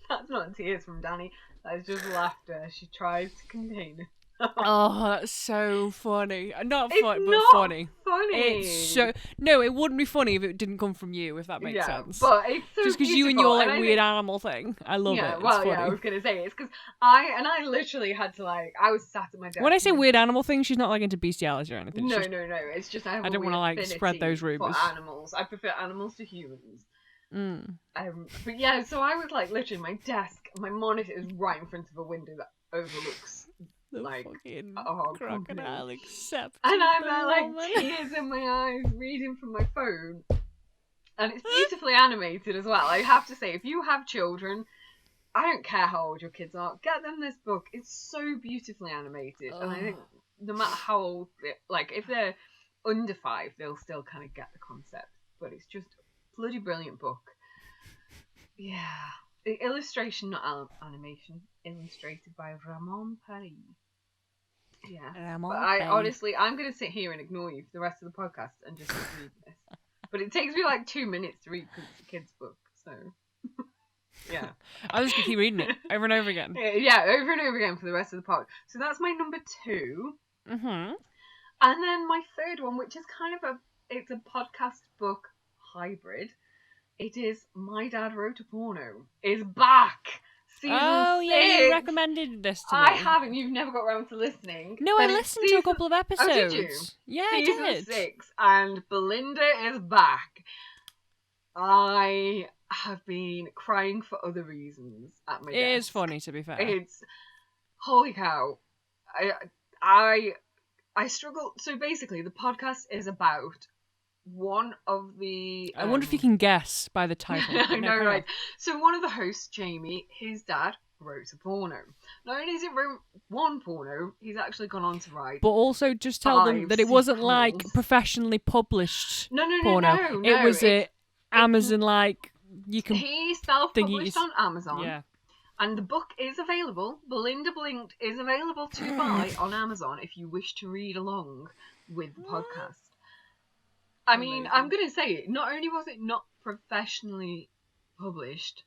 That's not tears from Dani. That is just laughter. She tries to contain it. Oh, that's so funny. Not It's funny, but not funny. It's so no, it wouldn't be funny if it didn't come from you. If that makes sense. But it's so just because you and your like weird animal thing, I love it. It's funny. I was gonna say it's because I literally had to I was sat at my desk. When I say weird animal thing, she's not like into bestiality or anything. No. It's just I don't want to like spread those rumors. For animals, I prefer animals to humans. But yeah, so I was like literally my desk, my monitor is right in front of a window that overlooks the like fucking crocodile accept. And I'm there like tears in my eyes reading from my phone. And it's beautifully animated as well. I have to say, if you have children, I don't care how old your kids are, get them this book. It's so beautifully animated. And I think no matter how old, like if they're under 5, they'll still kind of get the concept. But it's just a bloody brilliant book. Yeah. The illustration, not animation, illustrated by Ramon Paris. Yeah. But honestly, I'm going to sit here and ignore you for the rest of the podcast and just read this. But it takes me like 2 minutes to read because it's a kid's book, so yeah. I'm just going to keep reading it over and over again. Yeah, over and over again for the rest of the pod. So that's my number 2. Mm-hmm. And then my third one, which is kind of it's a podcast book hybrid. It is My Dad Wrote a Porno is back. Season 6. Yeah, you recommended this to me. I haven't. You've never got around to listening. No, I listened to a couple of episodes. Oh, did you? Yeah, I did. Season 6, and Belinda is back. I have been crying for other reasons at my desk. It is funny, to be fair. It's holy cow. I struggle. So basically, the podcast is about one of the. I wonder if you can guess by the title. I know, right? So one of the hosts, Jamie, his dad wrote a porno. Not only has he wrote one porno, he's actually gone on to write. But also, just tell them that it wasn't like professionally published. porno. No. It was Amazon like you can. He self-published on Amazon. Yeah. And the book is available. Belinda Blinked is available to buy on Amazon if you wish to read along with the podcast. I mean, I'm going to say, not only was it not professionally published,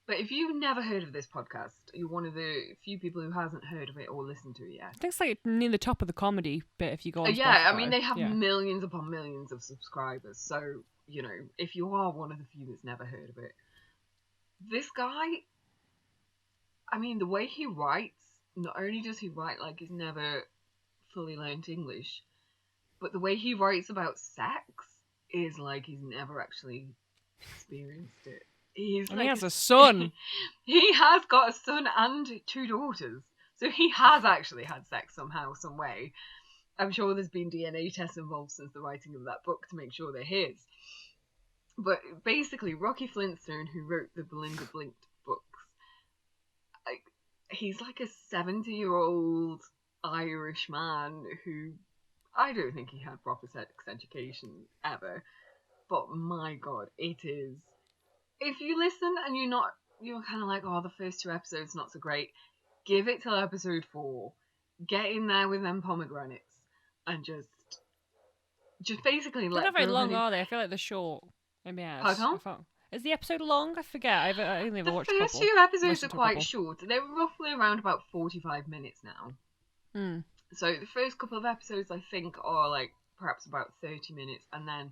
but if you've never heard of this podcast, you're one of the few people who hasn't heard of it or listened to it yet. I think it's like near the top of the comedy bit if you go on Spotify. Yeah, I mean, they have millions upon millions of subscribers. So, you know, if you are one of the few that's never heard of it, this guy, I mean, the way he writes, not only does he write like he's never fully learned English, but the way he writes about sex is like he's never actually experienced it. He has a son. He has got a son and 2 daughters. So he has actually had sex somehow, some way. I'm sure there's been DNA tests involved since the writing of that book to make sure they're his. But basically, Rocky Flintstone, who wrote the Belinda Blinked books, he's like a 70-year-old Irish man who, I don't think he had proper sex education ever. But my God, it is. If you listen and you're kind of like, oh, the first 2 episodes not so great, give it till episode 4. Get in there with them pomegranates and just basically let. They're not very long, are they? I feel like they're short. Maybe is the episode long? I forget. I only ever watched a couple. The first 2 episodes are quite short. They're roughly around about 45 minutes now. So the first couple of episodes, I think, are like perhaps about 30 minutes, and then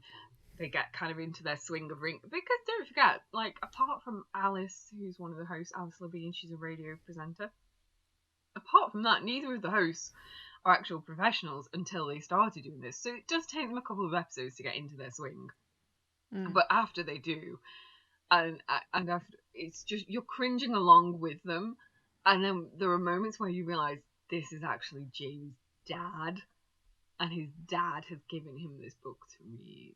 they get kind of into their swing of ring. Because don't forget, like, apart from Alice, who's one of the hosts, Alice Levine, she's a radio presenter. Apart from that, neither of the hosts are actual professionals until they started doing this. So it does take them a couple of episodes to get into their swing. But after they do, and after, it's just, you're cringing along with them. And then there are moments where you realise this is actually James' dad. And his dad has given him this book to read.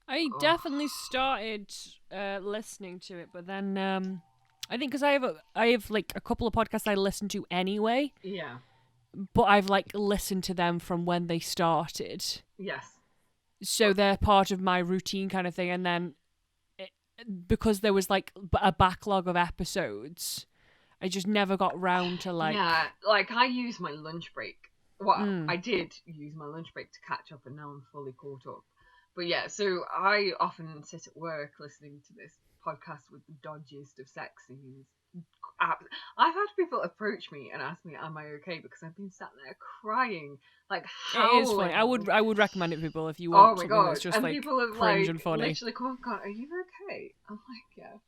I definitely started listening to it, but then I think because I have like a couple of podcasts I listen to anyway. Yeah. But I've like listened to them from when they started. Yes. So they're part of my routine kind of thing, and then because there was like a backlog of episodes, I just never got round to like. Yeah, like I use my lunch break. Well, I did use my lunch break to catch up, and now I'm fully caught up. But yeah, so I often sit at work listening to this podcast with the dodgiest of sex scenes. I've had people approach me and ask me, am I okay? Because I've been sat there crying, like howling. It is funny. I would recommend it to people if you want something that's just and like people have cringe like and funny. literally come up and gone, are you okay? I'm like, yeah.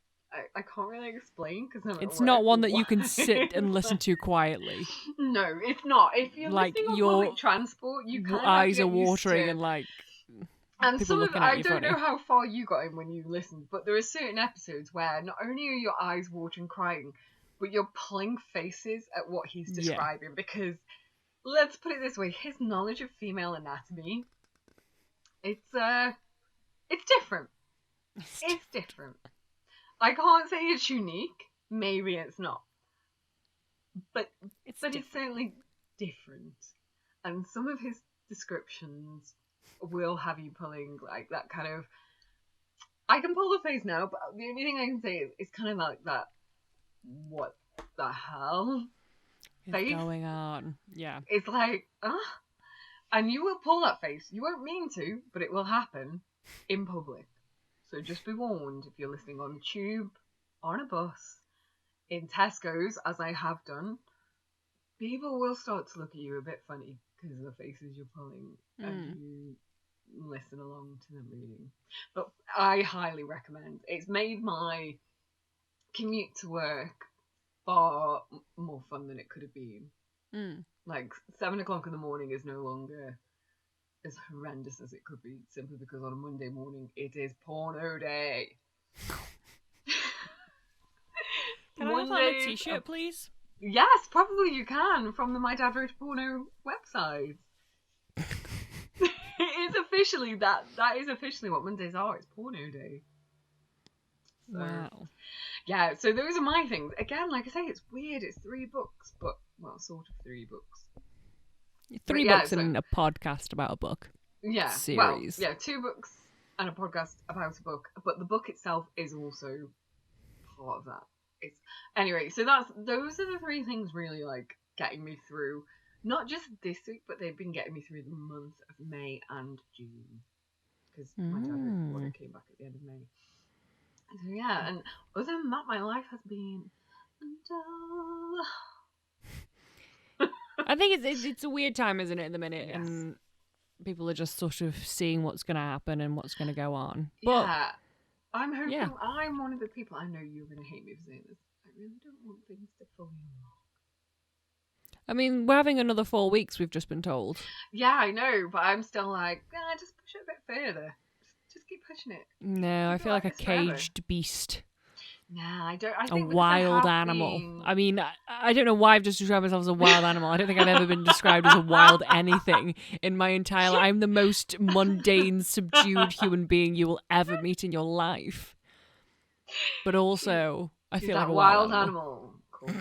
I can't really explain because I'm It's not one that you can sit and listen to quietly. No, it's not. If you're like listening on public transport, you kind of eyes are watering and like. And some of I don't know how far you got in when you listened, but there are certain episodes where not only are your eyes watering, crying, but you're pulling faces at what he's describing. Yeah. Because let's put it this way: his knowledge of female anatomy, it's different. It's different. I can't say it's unique. Maybe it's not. But it's certainly different. And some of his descriptions will have you pulling like that kind of. I can pull the face now, but the only thing I can say is kind of like that. What the hell? Face going on? Yeah. It's like, and you will pull that face. You won't mean to, but it will happen in public. So just be warned if you're listening on the tube, on a bus, in Tesco's, as I have done, people will start to look at you a bit funny because of the faces you're pulling and you listen along to them reading. But I highly recommend. It's made my commute to work far more fun than it could have been. Like 7 o'clock in the morning is no longer as horrendous as it could be, simply because on a Monday morning it is porno day. Can I have a t-shirt, please? Yes, probably you can, from the My Dad Wrote a Porno website. It's officially that is officially what Mondays are. It's porno day. So, wow. Yeah, so those are my things. Again, like I say, it's weird. It's 3 books, but well, sort of 3 books. 3 books and a podcast about a book. Yeah, series. Well, yeah, 2 books and a podcast about a book, but the book itself is also part of that. Anyway, so those are the 3 things really like getting me through. Not just this week, but they've been getting me through the month of May and June. because my dad water came back at the end of May. So yeah, and other than that, my life has been dull. I think it's a weird time, isn't it, at the minute? Yes. And people are just sort of seeing what's going to happen and what's going to go on. But, yeah, I'm hoping. Yeah. I'm one of the people. I know you're going to hate me for saying this. I really don't want things to fully unlock. I mean, we're having another 4 weeks, we've just been told. Yeah, I know, but I'm still like, just push it a bit further. Just keep pushing it. No, I Keep it feel like a this forever. caged beast. Nah, I don't. I A think because wild I have animal. been- I mean, I don't know why I've just described myself as a wild animal. I don't think I've ever been described as a wild anything in my entire life. I'm the most mundane, subdued human being you will ever meet in your life. But also, I She's feel like that a wild animal called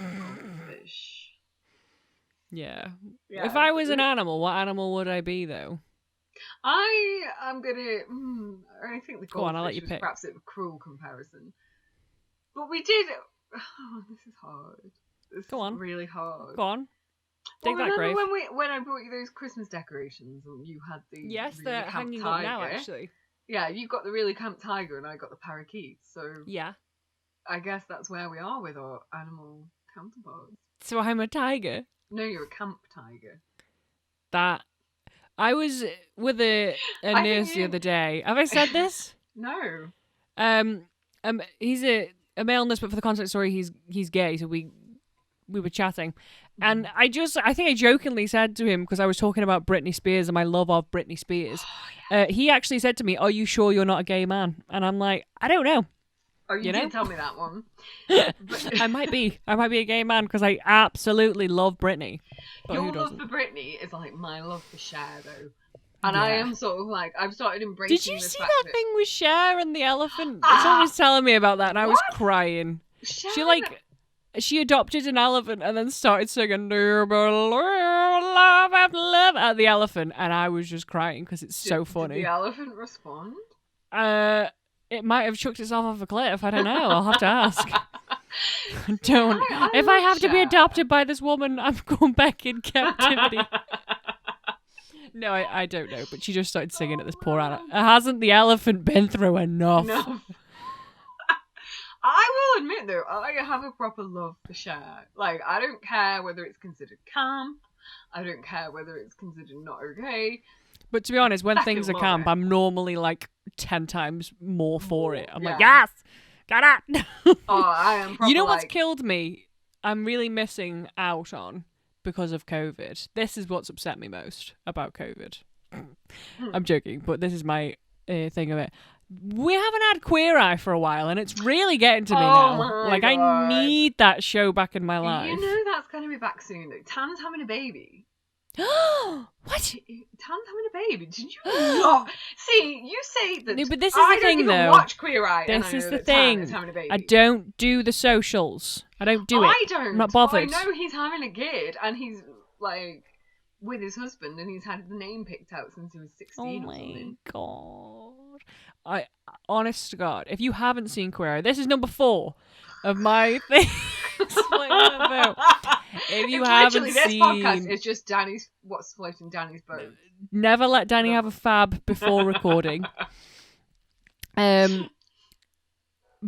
fish. Yeah. Yeah, If I was an animal, what animal would I be, though? I am gonna. I think the Go on, I'll let goldfish you was pick. perhaps a cruel comparison, but we did. Oh, this is hard. This Go is on. really hard. Go on. Well, Dig that remember grave. when I brought you those Christmas decorations and you had the Yes, really they're camp hanging tiger? up now, actually. Yeah, you got the really camp tiger and I got the parakeet. So Yeah. I guess that's where we are with our animal counterparts. So I'm a tiger. No, you're a camp tiger. That I was with a nurse the other day. Have I said this? No. He's a male nurse, but for the context story, he's gay. So we were chatting, and I think I jokingly said to him, because I was talking about Britney Spears and my love of Britney Spears. He actually said to me, "Are you sure you're not a gay man?" And I'm like, I don't know. Oh, you did tell me that one. I might be a gay man because I absolutely love Britney. But Your who love doesn't? for Britney is like my love for Cher, though. And I am sort of like, I've started embracing Did you the see fact that thing with Cher and the elephant? Ah! It's always telling me about that, and I was What? crying. Cher She adopted an elephant and then started singing "Do you believe love after love" at the elephant, and I was just crying because it's so funny. Did the elephant respond? It might have chucked itself off a cliff. I don't know. I'll have to ask. Don't. I If I love have to be Cher. adopted by this woman, I'm going back in captivity. No, I don't know, but she just started singing at this poor elephant. Hasn't the elephant been through enough? No. I will admit, though, I have a proper love for Cher. Like, I don't care whether it's considered camp. I don't care whether it's considered not okay. But to be honest, when Fucking things are love camp, it. I'm normally like 10 times more for it. I'm like, Yeah. yes, got it. Oh, I am proper You know what's like, killed me? I'm really missing out on because of COVID. This is what's upset me most about COVID. I'm joking, but this is my thing of it. We haven't had Queer Eye for a while, and it's really getting to me now. my Like, God. I need that show back in my life. You know that's going to be back soon. Though. Tan's having a baby. What? Tan's having a baby. Did you not? See, you say that. No, but this is I the don't thing, even though. watch Queer Eye. and This I is know the that Tan thing. is having a baby. I don't do the socials. I don't do it. I don't. I'm not but bothered. I know he's having a kid, and he's like with his husband, and he's had the name picked out since he was 16 Oh or my something. god. Honest to God, if you haven't seen Queer Eye, this is number 4 of my things. If you It's haven't literally, this seen, podcast is just Danny's what's floating Danny's boat. never let Dani have a fab before recording.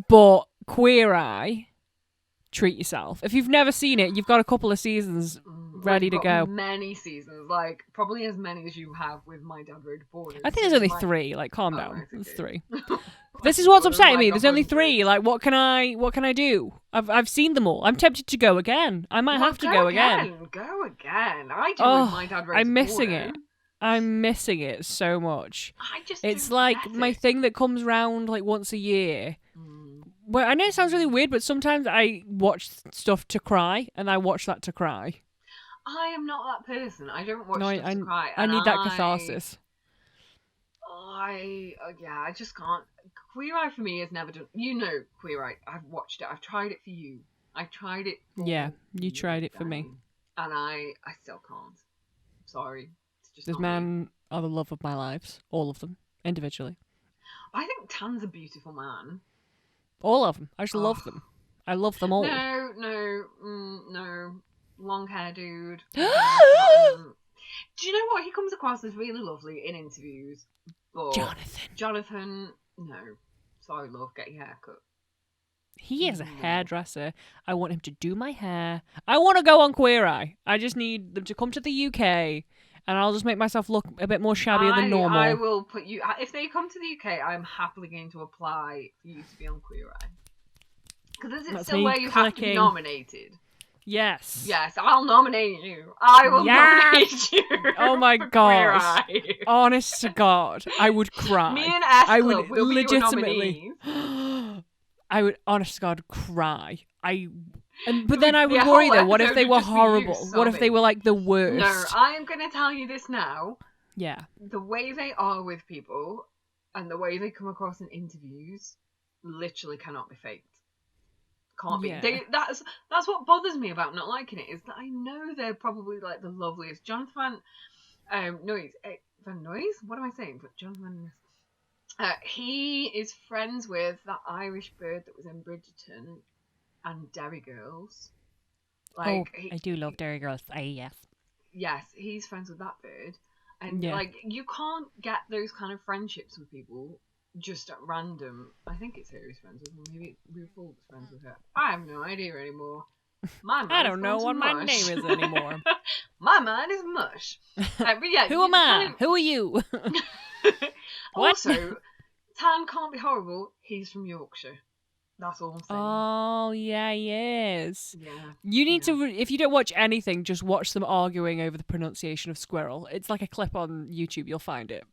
But Queer Eye, treat yourself. If you've never seen it, you've got a couple of seasons ready to We've got go. Many seasons, like probably as many as you have with My Dad Rode Borders. I think there's only 3. Like, calm Oh, down. right, There's okay. 3. This is what's Oh upsetting my me. God, There's only I'm 3. Like, what can I do? I've seen them all. I'm tempted to go again. I might have to go again. Go again. I do Oh, with My Dad Rode I'm missing Borders. it. I'm missing it so much. I just It's don't like get my it. thing that comes round like once a year. Mm. Well, I know it sounds really weird, but sometimes I watch stuff to cry, and I watch that to cry. I am not that person. I don't watch No, stuff to cry. I and need that catharsis. I just can't. Queer Eye for me has never done. You know, Queer Eye. I've watched it. I've tried it for you. I tried it. For Yeah, you tried it for me. Danny, and I still can't. Sorry. It's just This not me. man are the love of my lives, all of them individually, I think Tan's a beautiful man. all of them. I just love them. I love them all. No. Long hair dude. Do you know what? He comes across as really lovely in interviews, But Jonathan. Jonathan, no. Sorry, love, get your hair cut. He is a hairdresser. I want him to do my hair. I want to go on Queer Eye. I just need them to come to the UK, and I'll just make myself look a bit more shabbier than normal. I will put you... If they come to the UK, I'm happily going to apply for you to be on Queer Eye. Because it's still where you have to be nominated. Yes. Yes, I'll nominate you. I will nominate you. Oh my god. Honest to God, I would cry. Me and S I Club would will be your legitimately. I would, honest to God, cry. But then I would The worry whole though. What if episode they would were just be you horrible? What if they were like the worst? No, I am going to tell you this now. Yeah. The way they are with people and the way they come across in interviews literally cannot be faked. Can't be. Yeah. That's what bothers me about not liking it, is that I know they're probably like the loveliest. Jonathan Noyes. Van Noyes? What am I saying? But Jonathan, he is friends with that Irish bird that was in Bridgerton and Derry Girls. Like, I do love Derry Girls. Yes. Yes, he's friends with that bird. And Yeah. like, you can't get those kind of friendships with people just at random. I think it's her who's friends with her. Maybe RuPaul's friends with her. I have no idea anymore. I don't know what my name is anymore. My mind is mush. But yeah, Who am I? Who are you? Also, Tan can't be horrible. He's from Yorkshire. That's all I'm saying. Oh, yeah, he is. Yeah. You need to, if you don't watch anything, just watch them arguing over the pronunciation of squirrel. It's like a clip on YouTube. You'll find it.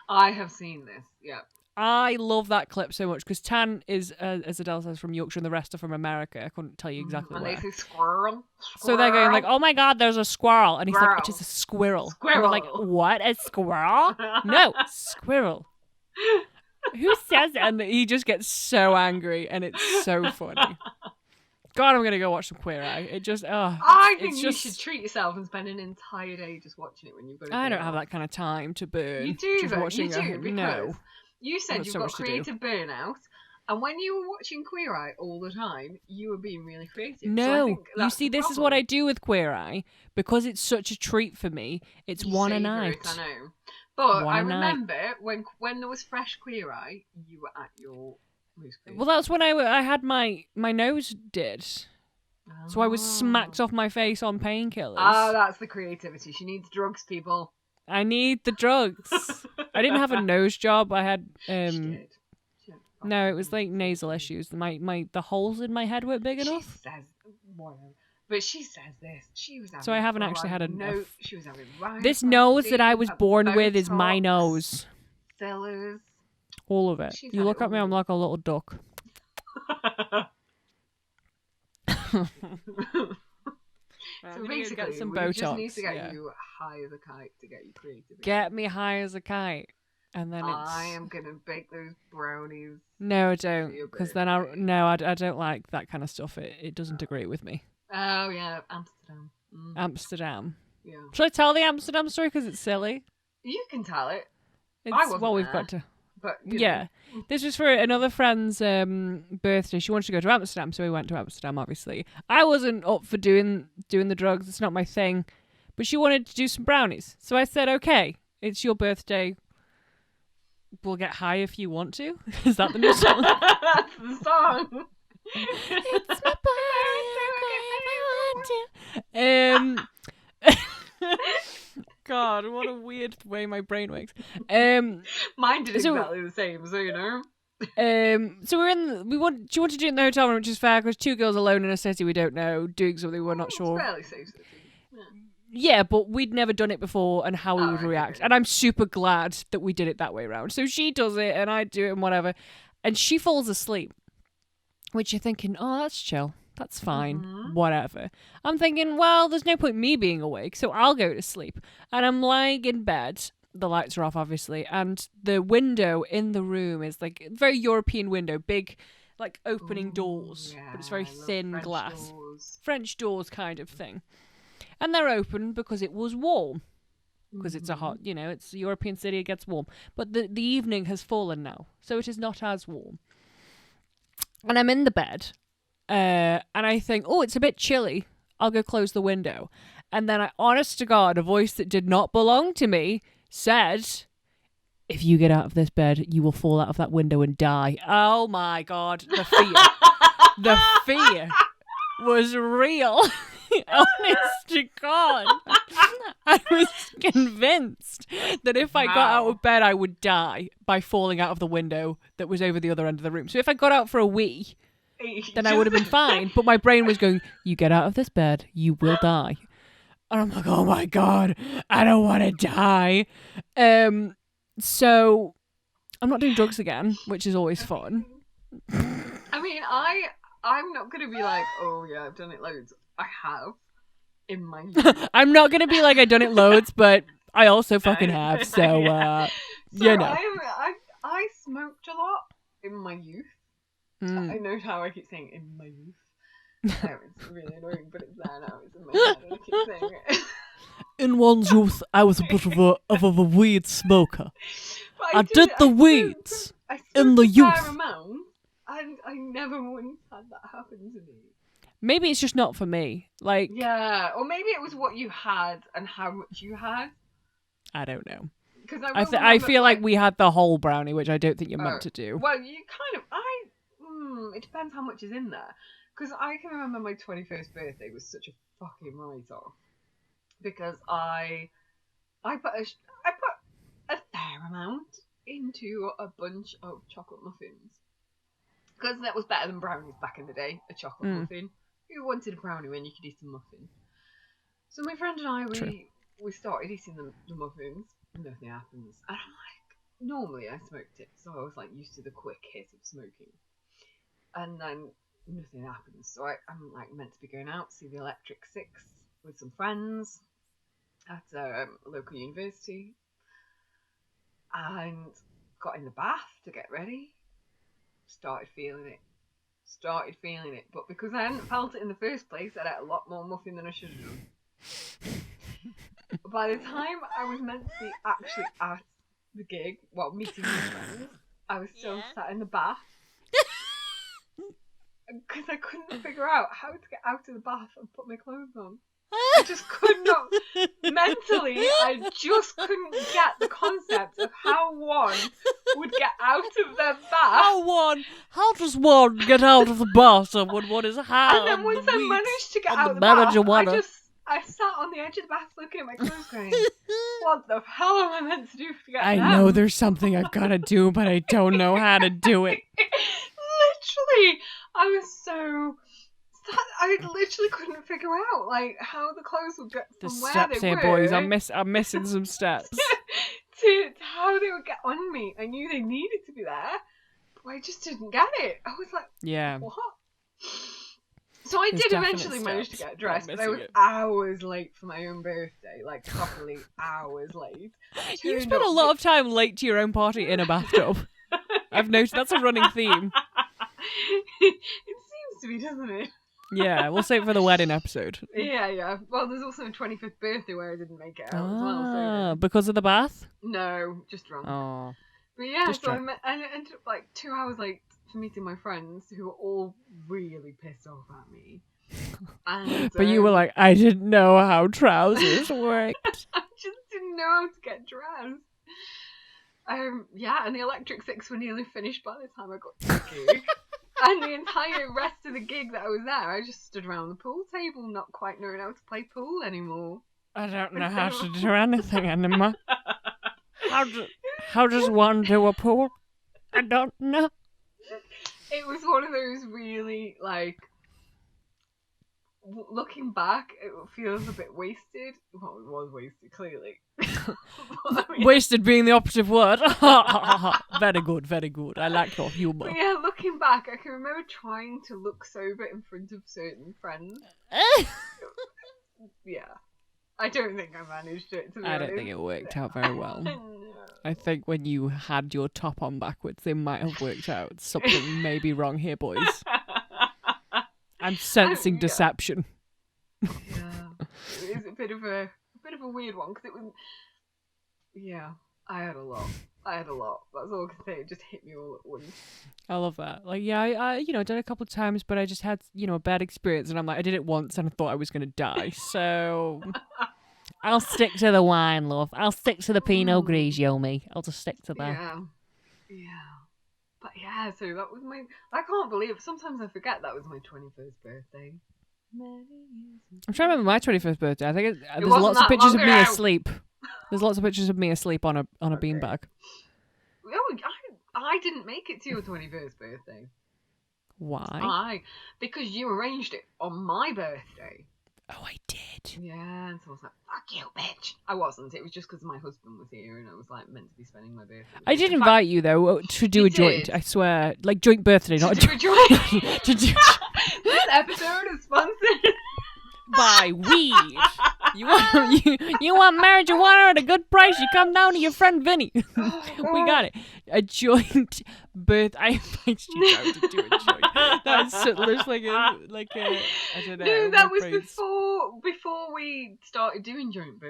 I have seen this. Yeah. I love that clip so much because Tan is, as Adele says, from Yorkshire and the rest are from America. I couldn't tell you exactly and where. they say squirrel. So they're going like, oh my God, there's a squirrel. And he's like, it is a squirrel. Squirrel. And they're like, what? A squirrel? No, squirrel. Who says it? And he just gets so angry and it's so funny. God, I'm going to go watch some Queer Eye. It just, I think it's you just... should treat yourself and spend an entire day just watching it when you've got I don't have that kind of time to burn. You do, just though. watching You do, because no. you said I've got you've so got much to do. creative burnout, and when you were watching Queer Eye all the time, you were being really creative. So I No, think you that's see, the this is what problem. I do with Queer Eye because it's such a treat for me. It's You one a savour night. it, I know. But One I a night. remember when there was fresh Queer Eye, you were at your most creative. Well, that's when I had my nose did. So I was smacked off my face on painkillers. Ah, that's the creativity. She needs drugs, people. I need the drugs. I didn't have a nose job. I had She did. She had no, it was like nasal issues. The holes in my head weren't big She enough. says whatever. But she says this. She was having So I haven't actually had a no. She was having This nose that I was born with is my Botox, nose. Fillers. All of it. She's You had look it at me, all. I'm like a little duck. So basically, get some we just need Botox, to get yeah. you high as a kite to get you creative. Get me high as a kite, and then it's. I am gonna bake those brownies. No, I for don't, your because then birthday. I don't like that kind of stuff. It doesn't agree with me. Oh yeah, Amsterdam. Amsterdam. Yeah, Should I tell the Amsterdam story because it's silly? you can tell it, It's, wasn't well, we've there. got to. but you Yeah, this was for another friend's birthday. She wanted to go to Amsterdam, so we went to Amsterdam. Obviously, I wasn't up for doing the drugs. It's not my thing. But she wanted to do some brownies, so I said, "Okay, it's your birthday. We'll get high if you want to." Is that the new song? That's the song. It's my birthday. God, what a weird way my brain works. Mine did So- exactly the same, so you know. So she wanted to do it in the hotel room, which is fair because two girls alone in a city we don't know doing something we're not It's sure. fairly safe. Yeah. Yeah, but we'd never done it before and how we Oh, would okay. react. And I'm super glad that we did it that way around. So she does it and I do it and whatever. And she falls asleep, which you're thinking, oh, that's chill. That's fine. Mhm. Whatever. I'm thinking, well, there's no point me being awake, so I'll go to sleep. And I'm lying in bed. The lights are off, obviously. And the window in the room is like a very European window, big, like opening Ooh, doors, yeah, but it's very I love thin French glass. doors. French doors kind of thing. And they're open because it was warm. Because it's a hot, it's a European city, it gets warm. But the evening has fallen now, so it is not as warm. And I'm in the bed, and I think, oh, it's a bit chilly. I'll go close the window. And then honest to God, a voice that did not belong to me said, if you get out of this bed, you will fall out of that window and die. Oh my God, the fear. The fear was real. Honest to God. I was convinced that if I got out of bed, I would die by falling out of the window that was over the other end of the room. So if I got out for a wee, then I would have been fine. But my brain was going, you get out of this bed, you will die. And I'm like, oh my God, I don't want to die. So I'm not doing drugs again, which is always fun. I mean, I'm not going to be like, oh yeah, I've done it loads. I have. In my youth. I'm not going to be like I've done it loads, but I also fucking have. So, yeah. You know. I smoked a lot in my youth. I know how I keep saying in my youth. It's really annoying, but it's there now. It's in my head and I keep saying it. In one's youth, I was a bit of a weed smoker. I did the weeds in the youth. Fair amount, and I never once had that happen to me. Maybe it's just not for me. Like, yeah, or maybe it was what you had and how much you had. I don't know. Because I feel like we had the whole brownie, which I don't think you're meant to do. Well, you kind of. It depends how much is in there. Because I can remember my 21st birthday was such a fucking write-off. Because I put a fair amount into a bunch of chocolate muffins. Because that was better than brownies back in the day, a chocolate muffin. Who wanted a brownie when you could eat a muffin? So my friend and I, we started eating the muffins. Nothing happens. And I'm like, normally I smoked it, so I was like used to the quick hit of smoking. And then nothing happens. So I'm like meant to be going out, see the Electric Six with some friends at a local university. And got in the bath to get ready. Started feeling it, but because I hadn't felt it in the first place, I'd ate a lot more muffin than I should have done. By the time I was meant to be actually at the gig, meeting my friends, I was still sat in the bath because I couldn't figure out how to get out of the bath and put my clothes on. I just could not, mentally, I just couldn't get the concept of how one would get out of their bath. How does one get out of the bathtub when one is high? And then once I managed to get out of the bath, I sat on the edge of the bath looking at my clothes going, what the hell am I meant to do to get out? I know there's something I've got to do, but I don't know how to do it. Literally, I literally couldn't figure out like how the clothes would get from the where steps they here, were. boys. I'm missing some steps. to how they would get on me. I knew they needed to be there, but I just didn't get it. I was like, yeah, what? So I did eventually manage to get dressed, but I was hours late for my own birthday, like properly hours late. You spent a lot of time late to your own party in a bathtub. I've noticed that's a running theme. It seems to be, doesn't it? Yeah, we'll save it for the wedding episode. Yeah. Well, there's also a 25th birthday where I didn't make it out as well. So because of the bath? No, just drunk. Oh. But yeah, so I ended up like 2 hours late for meeting my friends who were all really pissed off at me. And, but you were like, I didn't know how trousers worked. I just didn't know how to get dressed. Yeah, and the Electric Six were nearly finished by the time I got to the gig. And the entire rest of the gig that I was there, I just stood around the pool table, not quite knowing how to play pool anymore. I don't know how to do anything anymore. How does one do a pool? I don't know. It was one of those really, like, looking back, it feels a bit wasted. Well, it was wasted, clearly. Wasted being the operative word. Very good, very good. I like your humour. But yeah, looking back, I can remember trying to look sober in front of certain friends. Yeah. I don't think I managed it, to be honest. I don't think it worked out very well. No. I think when you had your top on backwards, they might have worked out. Something may be wrong here, boys. I'm sensing deception. Yeah, it is a bit of a weird one because it was. Yeah, I had a lot. That's all I can say. It just hit me all at once. I love that. Like, yeah, I did it a couple of times, but I just had, a bad experience, and I'm like, I did it once, and I thought I was gonna die. So, I'll stick to the wine, love. I'll stick to the Pinot Grigio, me. I'll just stick to that. Yeah. But yeah, so that was my... I can't believe... Sometimes I forget that was my 21st birthday. I'm trying to remember my 21st birthday. I think there's wasn't lots of that pictures of long me ago. asleep. There's lots of pictures of me asleep on a beanbag. Oh, I didn't make it to your 21st birthday. Why? Because you arranged it on my birthday. Oh, I did. Yeah, and so I was like, fuck you, bitch. I wasn't. It was just because my husband was here and I was like meant to be spending my birthday. I did invite you, though, to do a joint. I swear. Like, joint birthday, not a joint. To do This episode is sponsored by weed. You want marijuana at a good price? You come down to your friend Vinny. We got it. A joint birth. I invited you down to do a joint. That's looks like a I don't know. No, that was before we started doing joint.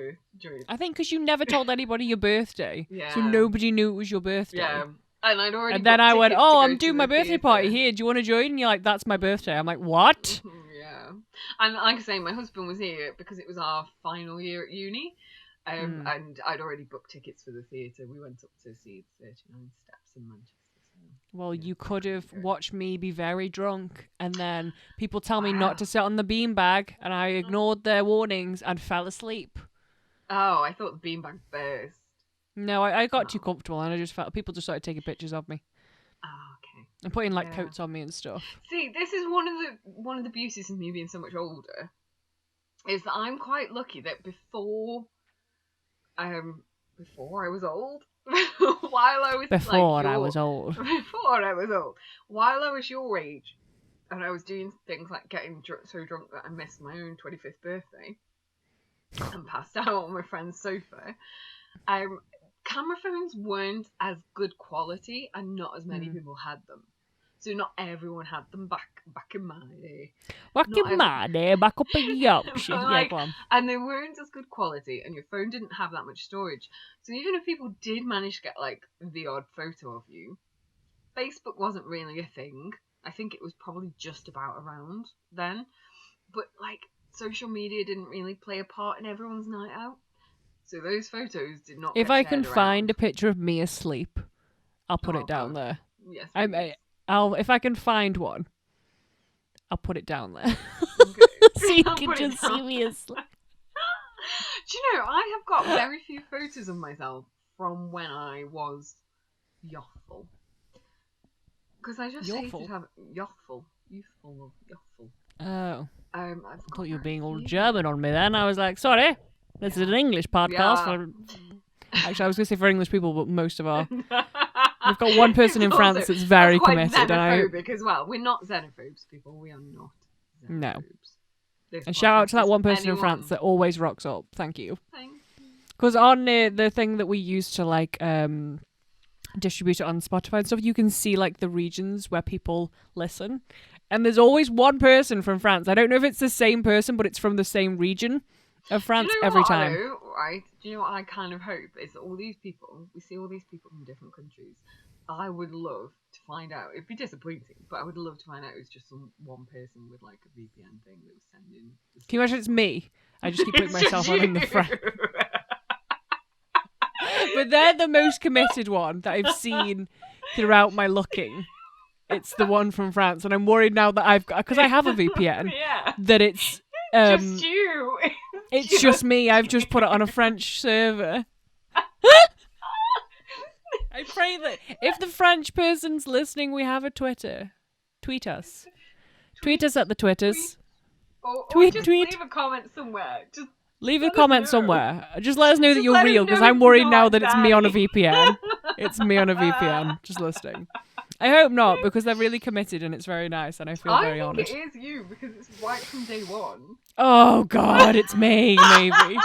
I think because you never told anybody your birthday, yeah. so nobody knew it was your birthday. Yeah. And I'd already. And then I went, "Oh, I'm doing my birthday theatre. party here. Do you want to join?" And you're like, "That's my birthday." I'm like, "What?" Yeah. And like I say, my husband was here because it was our final year at uni, and I'd already booked tickets for the theatre. We went up to see 39 Steps in Manchester. So, well, you could have watched me be very drunk, and then people tell me not to sit on the beanbag, and I ignored their warnings and fell asleep. Oh, I thought the beanbag burst. No, I got too comfortable, and I just felt people just started taking pictures of me. Oh, okay. And putting like coats on me and stuff. See, this is one of the beauties of me being so much older, is that I'm quite lucky that before I was old, while I was before I was old, while I was your age, and I was doing things like getting so drunk that I missed my own 25th birthday and passed out on my friend's sofa. Camera phones weren't as good quality, and not as many people had them. So not everyone had them back in my day. Back up in Yorkshire. Like, yeah, and they weren't as good quality, and your phone didn't have that much storage. So even if people did manage to get like the odd photo of you, Facebook wasn't really a thing. I think it was probably just about around then. But like social media didn't really play a part in everyone's night out. So those photos did not. If get I can shared find around. a picture of me asleep, I'll put it down there. Yes. If I can find one, I'll put it down there. Okay. So you can just see me asleep. Do you know, I have got very few photos of myself from when I was youthful. Because I just hated having youthful. Oh. I thought you were being all German on me then. I was like, sorry, this is an English podcast. Actually, I was going to say for English people, but most of our... We've got one person in France that's very committed. Xenophobic as well. We're not xenophobes, people. We are not xenophobes. No. And shout out to that one person in France that always rocks up. Thank you. Thank you. Because on the thing that we use to like distribute it on Spotify and stuff, you can see like the regions where people listen. And there's always one person from France. I don't know if it's the same person, but it's from the same region of France every time. Right? Do you know what I kind of hope is that we see all these people from different countries. I would love to find out. It'd be disappointing, but I would love to find out it was just one person with like a VPN thing that was sending. Can you imagine it's me? I just keep putting myself on in the front. But they're the most committed one that I've seen throughout my looking. It's the one from France, and I'm worried now that I've got, because I have a VPN, that it's just you. It's just me. I've just put it on a French server. I pray that if the French person's listening, we have a Twitter. Tweet us. Tweet us at the Twitters. Tweet. Leave a comment somewhere. Just leave a comment somewhere. Just let us know that you're real, because I'm worried now that it's me on a VPN. It's me on a VPN, just listening. I hope not, because they're really committed and it's very nice, and I feel very honoured. I think it is you, because it's right from day one. Oh God, it's me, maybe.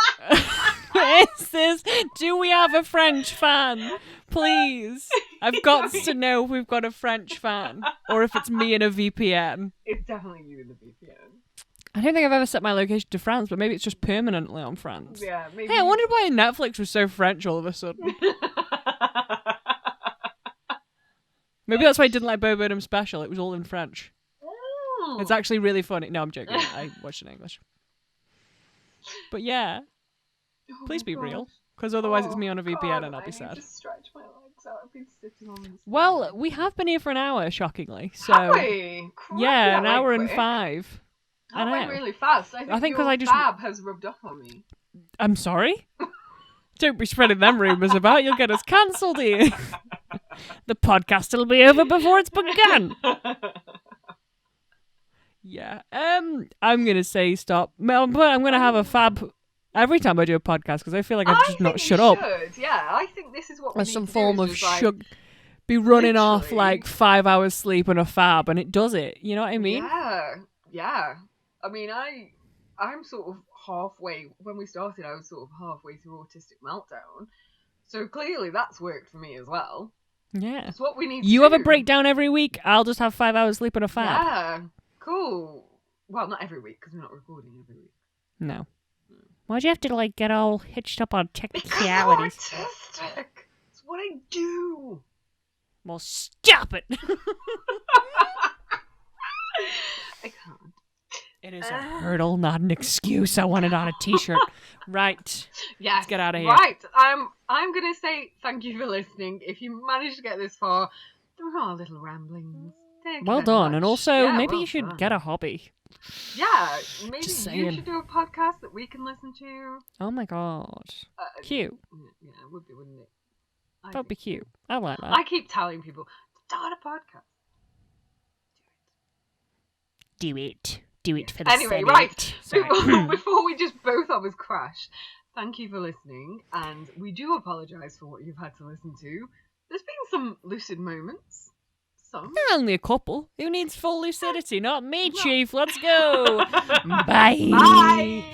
Is this? Do we have a French fan? Please. I've got to know if we've got a French fan, or if it's me in a VPN. It's definitely you in the VPN. I don't think I've ever set my location to France, but maybe it's just permanently on France. Yeah, maybe. Hey, I wondered why Netflix was so French all of a sudden. Maybe that's why I didn't like Burnham special. It was all in French. Oh. It's actually really funny. No, I'm joking. I watched it in English. But yeah. Oh Please my be gosh. real, because otherwise it's me on a VPN God, and I'll I be need sad. to stretch my legs out. I've been sitting on this. Well, we have been here for an hour, shockingly. So Have we? Crikey, yeah, that an went hour and quick. 5. That I went know. really fast. I think 'cause your I just- fab has rubbed off on me. I'm sorry. Don't be spreading them rumours about. You'll get us cancelled here. The podcast will be over before it's begun. Yeah. I'm gonna say stop. But I'm gonna have a fab every time I do a podcast because I feel like I've just not shut up. Yeah, I think this is what we Or need some to form do. of Is just, like, be running off literally- like 5 hours sleep and a fab, and it does it. You know what I mean? Yeah. I mean, I'm sort of halfway. When we started, I was sort of halfway through Autistic Meltdown. So clearly that's worked for me as well. Yeah. That's what we need to You do. have a breakdown every week. I'll just have 5 hours sleep and a fab. Yeah. Cool. Well, not every week, because we're not recording every week. No. Why'd you have to like get all hitched up on Because technicalities? I'm autistic. It's what I do. Well, stop it. I can't. It is a hurdle, not an excuse. I want it on a t-shirt. Right. Yes. Let's get out of here. Right. I'm gonna say thank you for listening. If you managed to get this far, through our little ramblings. Thank you Well very done. much. And also, Yeah, maybe well you should done. get a hobby. Yeah, maybe you Just saying. should do a podcast that we can listen to. Oh my god. Cute. Yeah, it would be, wouldn't it? That'd be cute. I like that. I keep telling people, start a podcast. Do it. Do it for the Anyway, Senate. right. Sorry. Before we just both of us crash, thank you for listening, and we do apologise for what you've had to listen to. There's been some lucid moments. Some. Only a couple. Who needs full lucidity? Not me, Chief. Let's go. Bye. Bye.